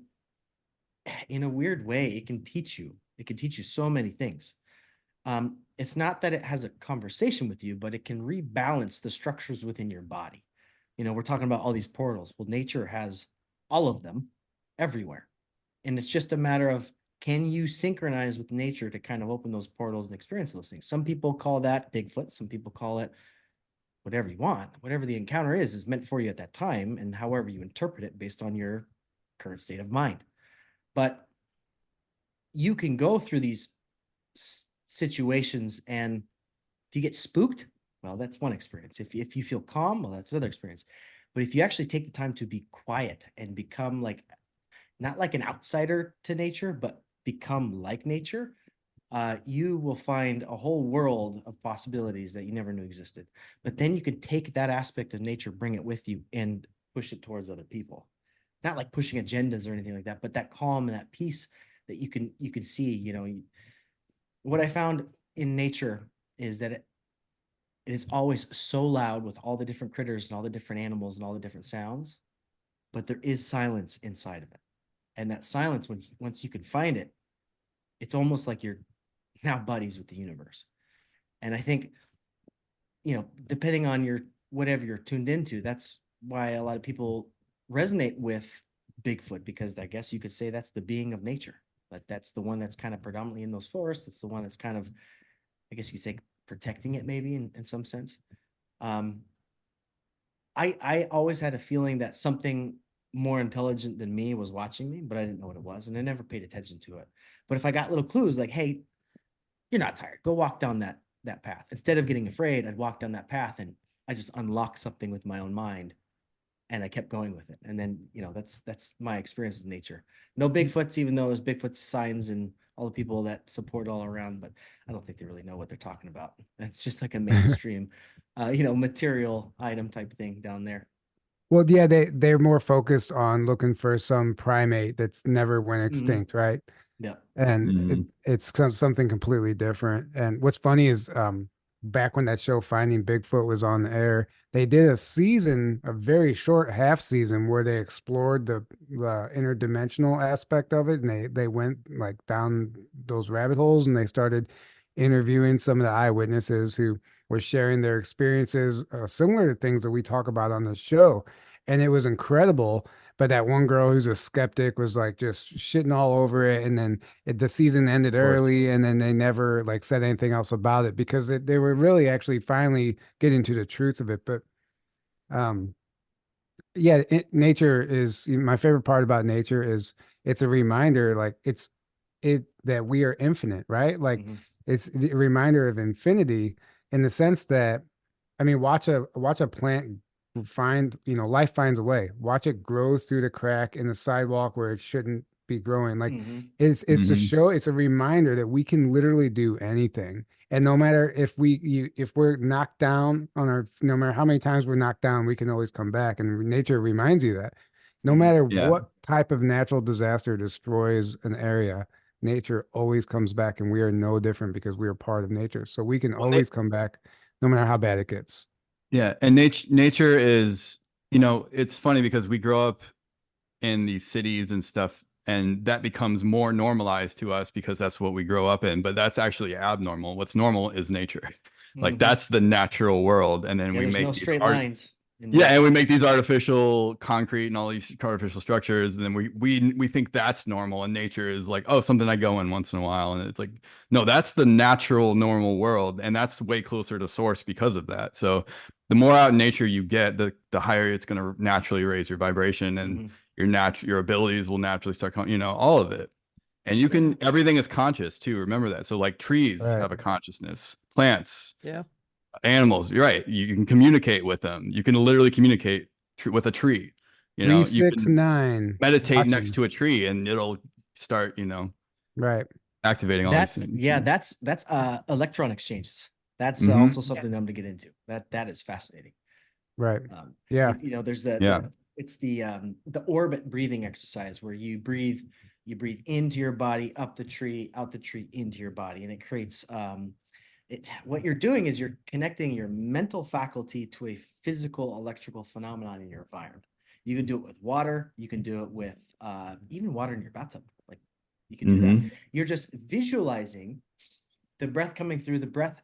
in a weird way, it can teach you. It can teach you so many things. It's not that it has a conversation with you, but it can rebalance the structures within your body. You know, we're talking about all these portals. Well, nature has all of them everywhere. And it's just a matter of, can you synchronize with nature to kind of open those portals and experience those things? Some people call that Bigfoot. Some people call it whatever you want. Whatever the encounter is meant for you at that time, and however you interpret it based on your current state of mind. But you can go through these situations, and if you get spooked, well, that's one experience. If you feel calm, well, that's another experience. But if you actually take the time to be quiet and become like, not like an outsider to nature, but become like nature, you will find a whole world of possibilities that you never knew existed. But then you can take that aspect of nature, bring it with you, and push it towards other people. Not like pushing agendas or anything like that, but that calm and that peace that you can see. You know, what I found in nature is that it is always so loud with all the different critters and all the different animals and all the different sounds, but there is silence inside of it. And that silence, once you can find it, it's almost like you're now buddies with the universe. And I think, you know, depending on whatever you're tuned into, that's why a lot of people resonate with Bigfoot, because I guess you could say that's the being of nature. But that's the one that's kind of predominantly in those forests. It's the one that's kind of, I guess you could say, protecting it maybe in some sense. I always had a feeling that something more intelligent than me was watching me, but I didn't know what it was, and I never paid attention to it. But if I got little clues like, hey, you're not tired, go walk down that path. Instead of getting afraid, I'd walk down that path, and I just unlocked something with my own mind, and I kept going with it. And then, you know, that's my experience with nature. No Bigfoots, even though there's Bigfoot signs and all the people that support all around, but I don't think they really know what they're talking about. It's just like a mainstream, you know, material item type thing down there. Well, yeah, they're more focused on looking for some primate that's never went extinct, right? Yeah. And it's something completely different. And what's funny is back when that show Finding Bigfoot was on the air, they did a very short half season where they explored the interdimensional aspect of it, and they went like down those rabbit holes, and they started interviewing some of the eyewitnesses who were sharing their experiences similar to things that we talk about on the show. And it was incredible. But that one girl who's a skeptic was like just shitting all over it. And then the season ended early, and then they never like said anything else about it, because they were really actually finally getting to the truth of it. But yeah, nature is my favorite part about nature. Is it's a reminder, like that we are infinite, right? Like it's a reminder of infinity, in the sense that, I mean, watch a plant life finds a way. Watch it grow through the crack in the sidewalk where it shouldn't be growing. Like it's a show. It's a reminder that we can literally do anything. And no matter if we're knocked down no matter how many times we're knocked down, we can always come back. And nature reminds you that no matter what type of natural disaster destroys an area, nature always comes back, and we are no different, because we are part of nature. So we can always come back no matter how bad it gets. Yeah. And nature is, you know, it's funny because we grow up in these cities and stuff, and that becomes more normalized to us because that's what we grow up in. But that's actually abnormal. What's normal is nature. Like that's the natural world. And then we make no straight lines. Yeah, and we make these artificial concrete and all these artificial structures, and then we think that's normal, and nature is like, oh, something I go in once in a while, and it's like, no, that's the natural normal world, and that's way closer to source because of that. So the more out in nature you get, the higher it's going to naturally raise your vibration, and your abilities will naturally start coming, you know, all of it. And you can, everything is conscious too. Remember that. So like trees Right. have a consciousness, plants, Yeah. animals. You're right. You can communicate with them. You can literally communicate with a tree. You know, you can 369. meditate next Watching. to a tree and it'll start, you know, Right. activating all these things. That's electron exchanges. That's Mhm. also something I'm to get into. That is fascinating. Right. Yeah. You know, there's it's the orbit breathing exercise where you breathe into your body, up the tree, out the tree, into your body, and it creates what you're doing is you're connecting your mental faculty to a physical electrical phenomenon in your environment. You can do it with water. You can do it with even water in your bathtub. Like you can do that. You're just visualizing the breath coming through. The breath,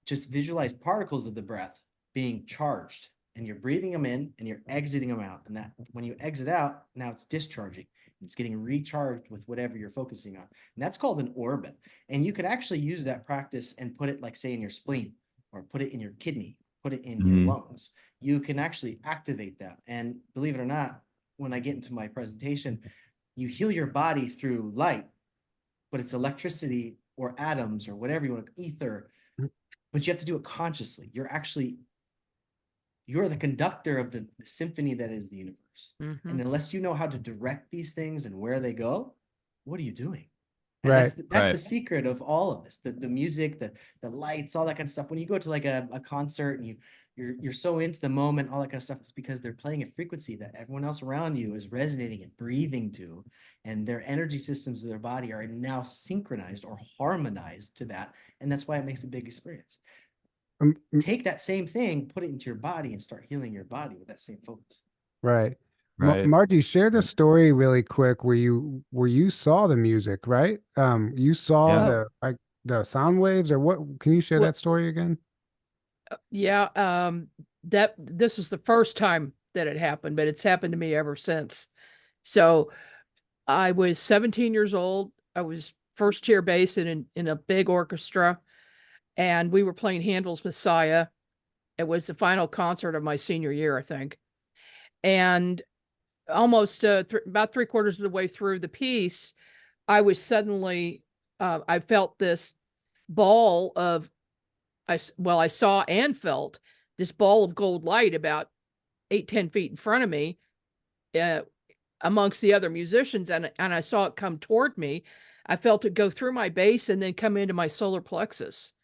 just visualize particles of the breath being charged, and you're breathing them in and you're exiting them out. And that when you exit out, now it's discharging. It's getting recharged with whatever you're focusing on. And that's called an orbit. And you could actually use that practice and put it, like, say, in your spleen, or put it in your kidney, put it in your lungs. You can actually activate that. And believe it or not, when I get into my presentation, you heal your body through light, but it's electricity or atoms or whatever you want to, ether, but you have to do it consciously. You're the conductor of the symphony that is the universe. And unless you know how to direct these things and where they go, what are you doing? And Right. that's the secret of all of this. The music, the lights, all that kind of stuff. When you go to like a concert and you're so into the moment, all that kind of stuff, it's because they're playing a frequency that everyone else around you is resonating and breathing to, and their energy systems of their body are now synchronized or harmonized to that. And that's why it makes a big experience. Take that same thing, put it into your body, and start healing your body with that same focus. Right. Right. Margie, share the story really quick where you saw the music, right? You saw the sound waves, or what? Can you share that story again? Yeah. That this was the first time that it happened, but it's happened to me ever since. So I was 17 years old. I was first chair bass in a big orchestra, and we were playing Handel's Messiah. It was the final concert of my senior year, I think. And almost about 3/4 of the way through the piece, I was suddenly, I felt this ball of, I saw and felt this ball of gold light about 8-10 feet in front of me, amongst the other musicians, and I saw it come toward me. I felt it go through my base and then come into my solar plexus.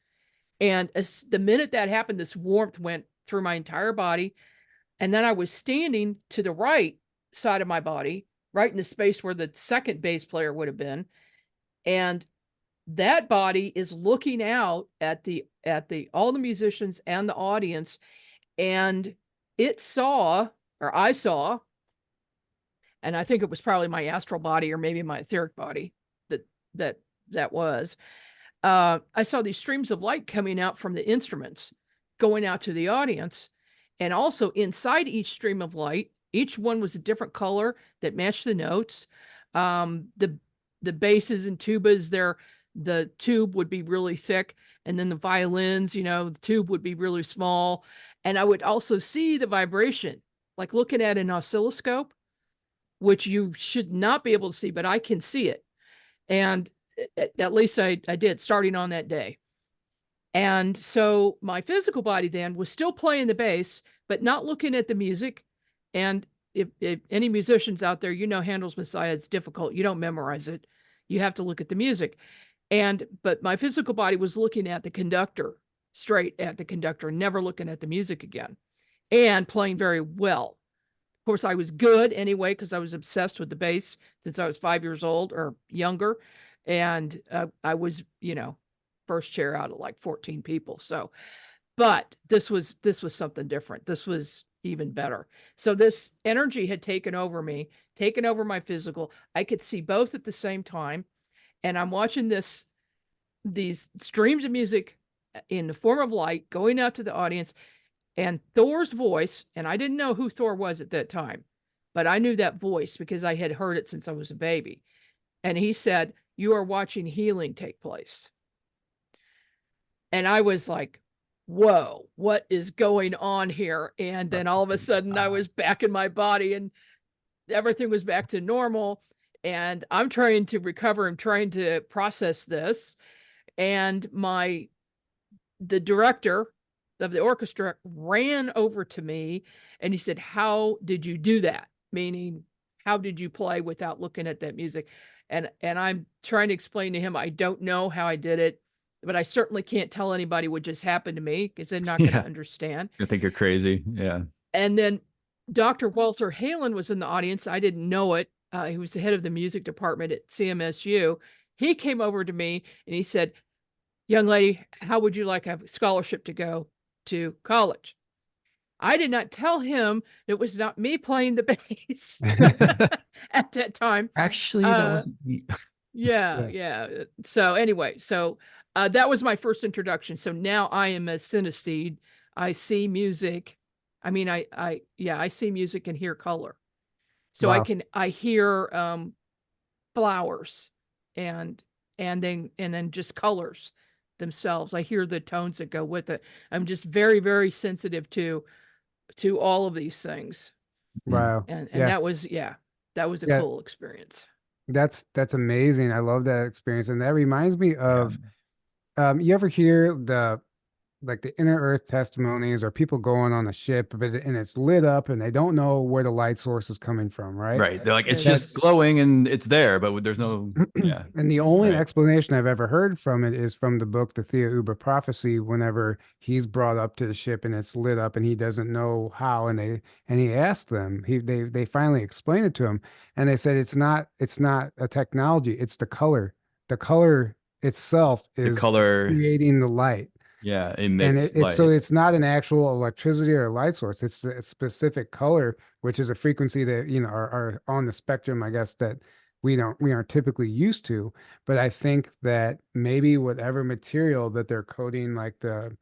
And the minute that happened, this warmth went through my entire body. And then I was standing to the right side of my body, right in the space where the second bass player would have been. And that body is looking out at all the musicians and the audience. And it saw, or I saw, and I think it was probably my astral body or maybe my etheric body that was. I saw these streams of light coming out from the instruments, going out to the audience. And also inside each stream of light, each one was a different color that matched the notes. The basses and tubas, the tube would be really thick. And then the violins, the tube would be really small. And I would also see the vibration, like looking at an oscilloscope, which you should not be able to see, but I can see it. And at least I did, starting on that day. And so my physical body then was still playing the bass, but not looking at the music. And if any musicians out there, Handel's Messiah, it's difficult. You don't memorize it. You have to look at the music. But my physical body was looking at the conductor, straight at the conductor, never looking at the music again, and playing very well. Of course, I was good anyway, because I was obsessed with the bass since I was 5 years old or younger. And I was, first chair out of like 14 people. So, but this was something different. This was even better. So this energy had taken over me, taken over my physical. I could see both at the same time. And I'm watching these streams of music in the form of light going out to the audience, and Thor's voice, and I didn't know who Thor was at that time, but I knew that voice because I had heard it since I was a baby. And he said, "You are watching healing take place." And I was like, whoa, what is going on here? And then all of a sudden I was back in my body and everything was back to normal. and I'm trying to recover. I'm trying to process this. And the director of the orchestra ran over to me and he said, "How did you do that?" Meaning, how did you play without looking at that music? And I'm trying to explain to him, I don't know how I did it, but I certainly can't tell anybody what just happened to me because they're not going to Yeah. understand. I think you're crazy. Yeah. And then Dr. Walter Halen was in the audience. I didn't know it. He was the head of the music department at CMSU. He came over to me and he said, "Young lady, how would you like a scholarship to go to college?" I did not tell him it was not me playing the bass at that time. Actually, that Uh, wasn't me. Yeah. So anyway, that was my first introduction. So now I am a synesthete. I see music. I mean, I see music and hear color. So Wow. I hear flowers and then just colors themselves. I hear the tones that go with it. I'm just very, very sensitive to all of these things. Wow. And Yeah. that was a Yeah. cool experience. That's amazing. I love that experience. And that reminds me Yeah. of, you ever hear the like the inner earth testimonies or people going on a ship, and it's lit up and they don't know where the light source is coming from, right? Right. They're like, it's Yes. just glowing and it's there, but there's no, yeah. And the only Right. explanation I've ever heard from it is from the book, The Thea Uber Prophecy, whenever he's brought up to the ship and it's lit up and he doesn't know how, and he asked them, they finally explained it to him, and they said it's not a technology, it's the color. The color itself The is color, creating the light. yeah, And emits it's so light. it's not an actual electricity or light source. It's the specific color, which is a frequency that, are on the spectrum, I guess, that we aren't typically used to. But I think that maybe whatever material that they're coating, like that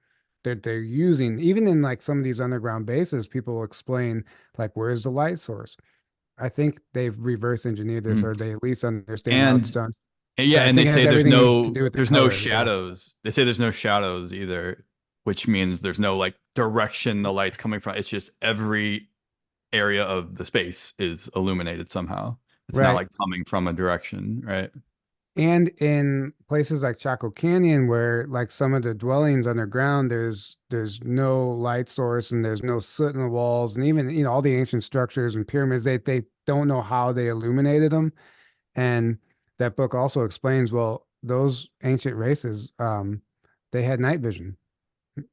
they're using, even in like some of these underground bases, people will explain like, where's the light source? I think they've reverse engineered this, Mhm. or they at least understand how it's And done. yeah, But I and they think it has say everything to do with the there's no color. Yeah. shadows. They say there's no shadows either, which means there's no like direction the light's coming from. It's just every area of the space is illuminated somehow. It's not Right. like coming from a direction, right? And in places like Chaco Canyon, where like some of the dwellings underground, there's no light source and there's no soot in the walls, and even all the ancient structures and pyramids, they don't know how they illuminated them. And that book also explains, well, those ancient races, they had night vision.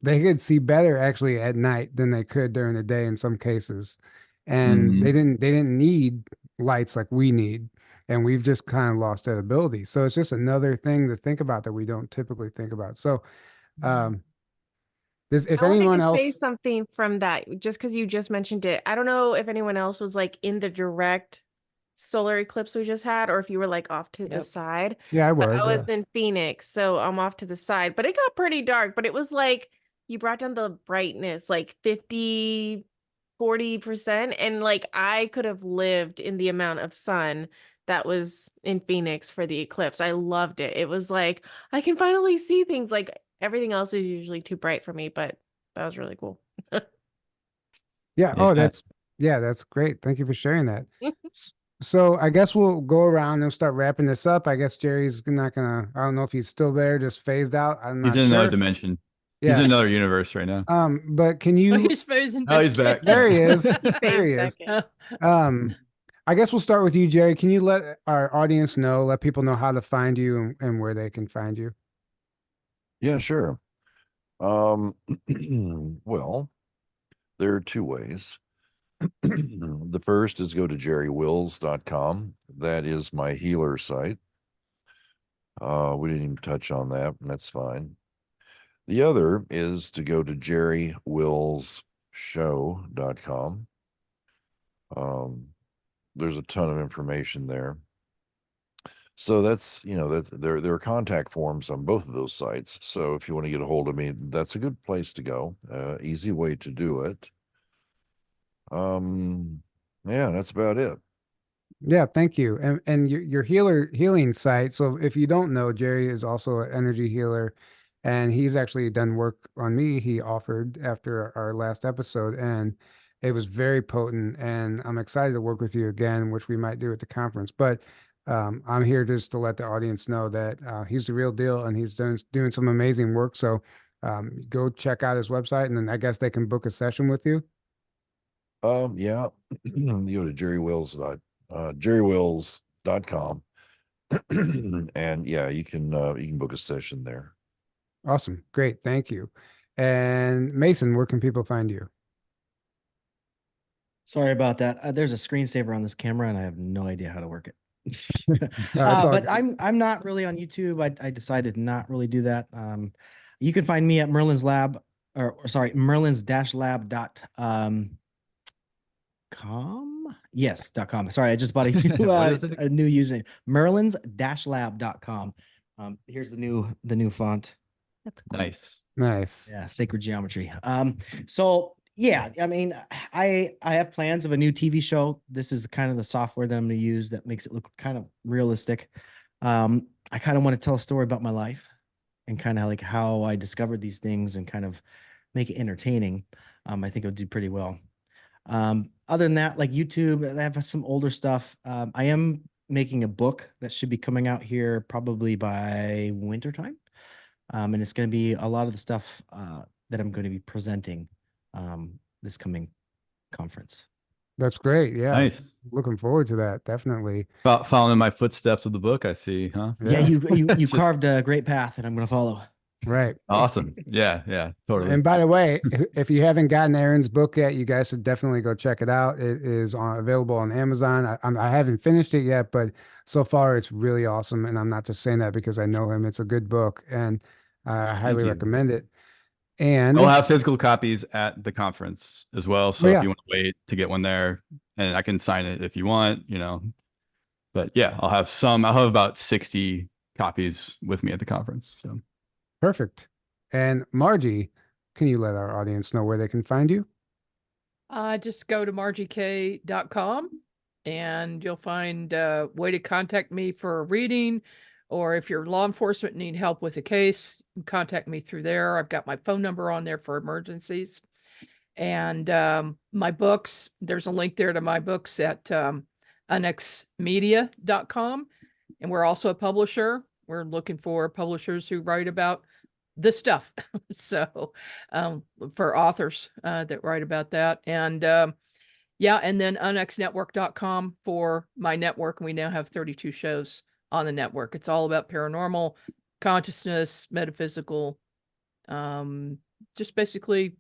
They could see better actually at night than they could during the day in some cases. And Mhm. they didn't need lights like we need. And we've just kind of lost that ability. So it's just another thing to think about that we don't typically think about. So if I wanted anyone to say else, something from that just because you just mentioned it. I don't know if anyone else was like in the direct solar eclipse we just had, or if you were like off to the Yep. side. yeah, I But was. I was in Phoenix, so I'm off to the side. But it got pretty dark, but it was like you brought down the brightness like 50, 40%. And like I could have lived in the amount of sun that was in Phoenix for the eclipse. I loved it. It was like I can finally see things. Like everything else is usually too bright for me, but that was really cool. Yeah. Oh, Yeah. that's great. Thank you for sharing that. So I guess we'll go around and start wrapping this up. I guess Jerry's not gonna, I don't know if he's still there, just phased out. I'm He's not in another sure. dimension. He's Yeah. in another universe right now. But can Oh, you, he's phasing Oh, he's back back. in. there he is. He There phased he back is. in. I guess we'll start with you, Jerry. Can you let our audience know, let people know how to find you and where they can find you? Yeah, sure. Well, there are two ways. The first is go to jerrywills.com. That is my healer site. We didn't even touch on that, and that's fine. The other is to go to jerrywillsshow.com. There's a ton of information there. So that's, that there are contact forms on both of those sites. So if you want to get a hold of me, that's a good place to go. Easy way to do it. Yeah, that's about it. Yeah, thank you. And your healing site. So if you don't know, Jerry is also an energy healer, and he's actually done work on me. He offered after our last episode, and it was very potent. And I'm excited to work with you again, which we might do at the conference. But I'm here just to let the audience know that he's the real deal and he's doing some amazing work. So go check out his website, and then I guess they can book a session with you. Yeah. You go to jerrywills.com. And yeah, you can book a session there. Awesome. Great. Thank you. And Mason, where can people find you? Sorry about that. There's a screensaver on this camera, and I have no idea how to work it. It's all But good. I'm not really on YouTube. I decided not really do that. You can find me at Merlin's Lab, or sorry, Merlin's-lab com. Yes, .com. Sorry, I just bought a new, What is it? a new username. Merlin's-lab.com. Here's the new font. That's cool. Nice. Nice. Yeah, sacred geometry. So yeah, I mean, I have plans of a new TV show. This is kind of the software that I'm going to use that makes it look kind of realistic. I kind of want to tell a story about my life and kind of like how I discovered these things and kind of make it entertaining. I think it would do pretty well. Other than that, like YouTube, I have some older stuff. I am making a book that should be coming out here probably by wintertime. And it's going to be a lot of the stuff that I'm going to be presenting this coming conference. That's great. Yeah. Nice. Looking forward to that. Definitely. Following my footsteps of the book, I see, huh? Yeah, you Just- carved a great path that I'm going to follow. Right. Awesome. Yeah, totally. And by the way, if you haven't gotten Aaron's book yet, you guys should definitely go check it out. It is available on Amazon. I haven't finished it yet, but so far it's really awesome. And I'm not just saying that because I know him. It's a good book, and I highly you. recommend it. And I'll have physical copies at the conference as well. So Oh, yeah. if you want to wait to get one there, and I can sign it if you want, But yeah, I'll have about 60 copies with me at the conference. So perfect. And Margie, can you let our audience know where they can find you? Just go to margiek.com and you'll find a way to contact me for a reading, or if you're law enforcement and need help with a case, contact me through there. I've got my phone number on there for emergencies. And my books, there's a link there to my books at unexmedia.com. And we're also a publisher. We're looking for publishers who write about this stuff. So for authors that write about that. And yeah, and then unxnetwork.com for my network. And we now have 32 shows on the network. It's all about paranormal, consciousness, metaphysical, just basically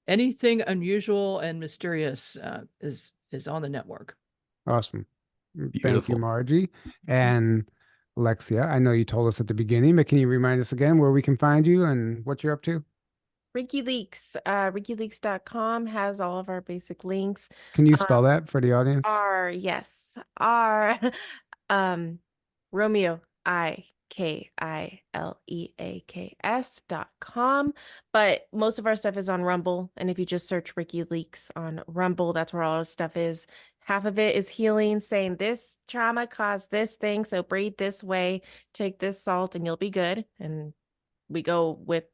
anything unusual and mysterious is on the network. Awesome. Thank you, Beautiful. Margie. And Alexia, I know you told us at the beginning, but can you remind us again where we can find you and what you're up to? RickyLeaks, RickyLeaks.com has all of our basic links. Can you spell that for the audience? Romeo IKILEAKS.com. But most of our stuff is on Rumble. And if you just search Ricky Leaks on Rumble, that's where all our stuff is. Half of it is healing, saying this trauma caused this thing, so breathe this way, take this salt, and you'll be good. And we go with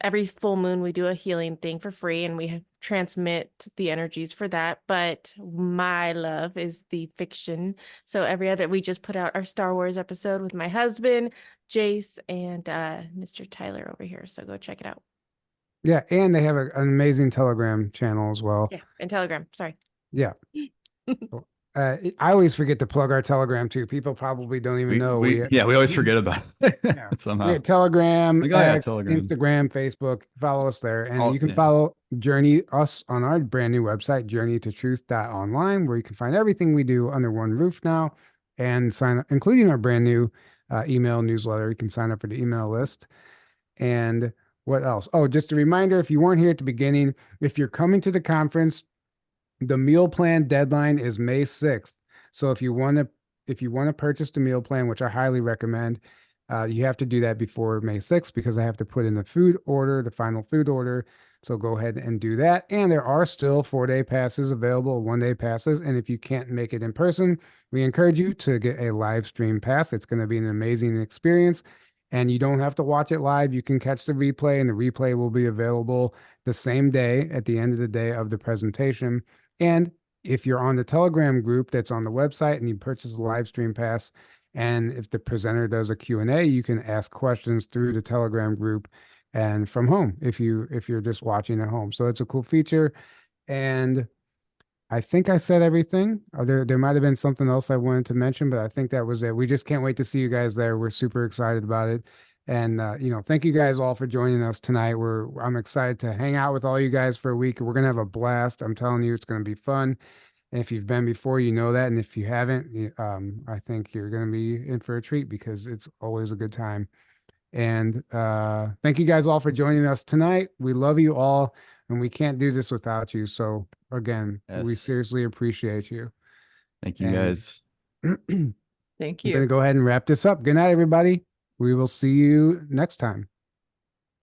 every full moon, we do a healing thing for free, and we transmit the energies for that. But my love is the fiction. So we just put out our Star Wars episode with my husband, Jace, and Mr. Tyler over here. So go check it out. Yeah, and they have an amazing Telegram channel as well. Yeah, and Telegram. Sorry. Yeah. I always forget to plug our Telegram too. People probably don't even know. we always forget about it. Yeah. Somehow. We have Telegram, Like, oh, yeah, X, Telegram. Instagram, Facebook. Follow us there. And Oh, you can yeah. follow us on our brand new website, journeytotruth.online, where you can find everything we do under one roof now, and sign up, including our brand new email newsletter. You can sign up for the email list. And what else? Oh, just a reminder, if you weren't here at the beginning, if you're coming to the conference, the meal plan deadline is May 6th. So if you want to purchase the meal plan, which I highly recommend, you have to do that before May 6th because I have to put in the final food order. So go ahead and do that. And there are still 4-day passes available, 1-day passes. And if you can't make it in person, we encourage you to get a live stream pass. It's going to be an amazing experience. And you don't have to watch it live. You can catch the replay, and the replay will be available the same day at the end of the day of the presentation. And if you're on the Telegram group that's on the website and you purchase a live stream pass, and if the presenter does a Q&A, you can ask questions through the Telegram group and from home if you're just watching at home. So it's a cool feature. And I think I said everything. There might have been something else I wanted to mention, but I think that was it. We just can't wait to see you guys there. We're super excited about it. And thank you guys all for joining us tonight. I'm excited to hang out with all you guys for a week. We're gonna have a blast. I'm telling you, it's gonna be fun. And if you've been before, you know that. And if you haven't, I think you're gonna be in for a treat because it's always a good time. And thank you guys all for joining us tonight. We love you all, and we can't do this without you. So again, we Yes. seriously appreciate you. Thank you, And guys. Thank I'm you. gonna go ahead and wrap this up. Good night, everybody. We will see you next time.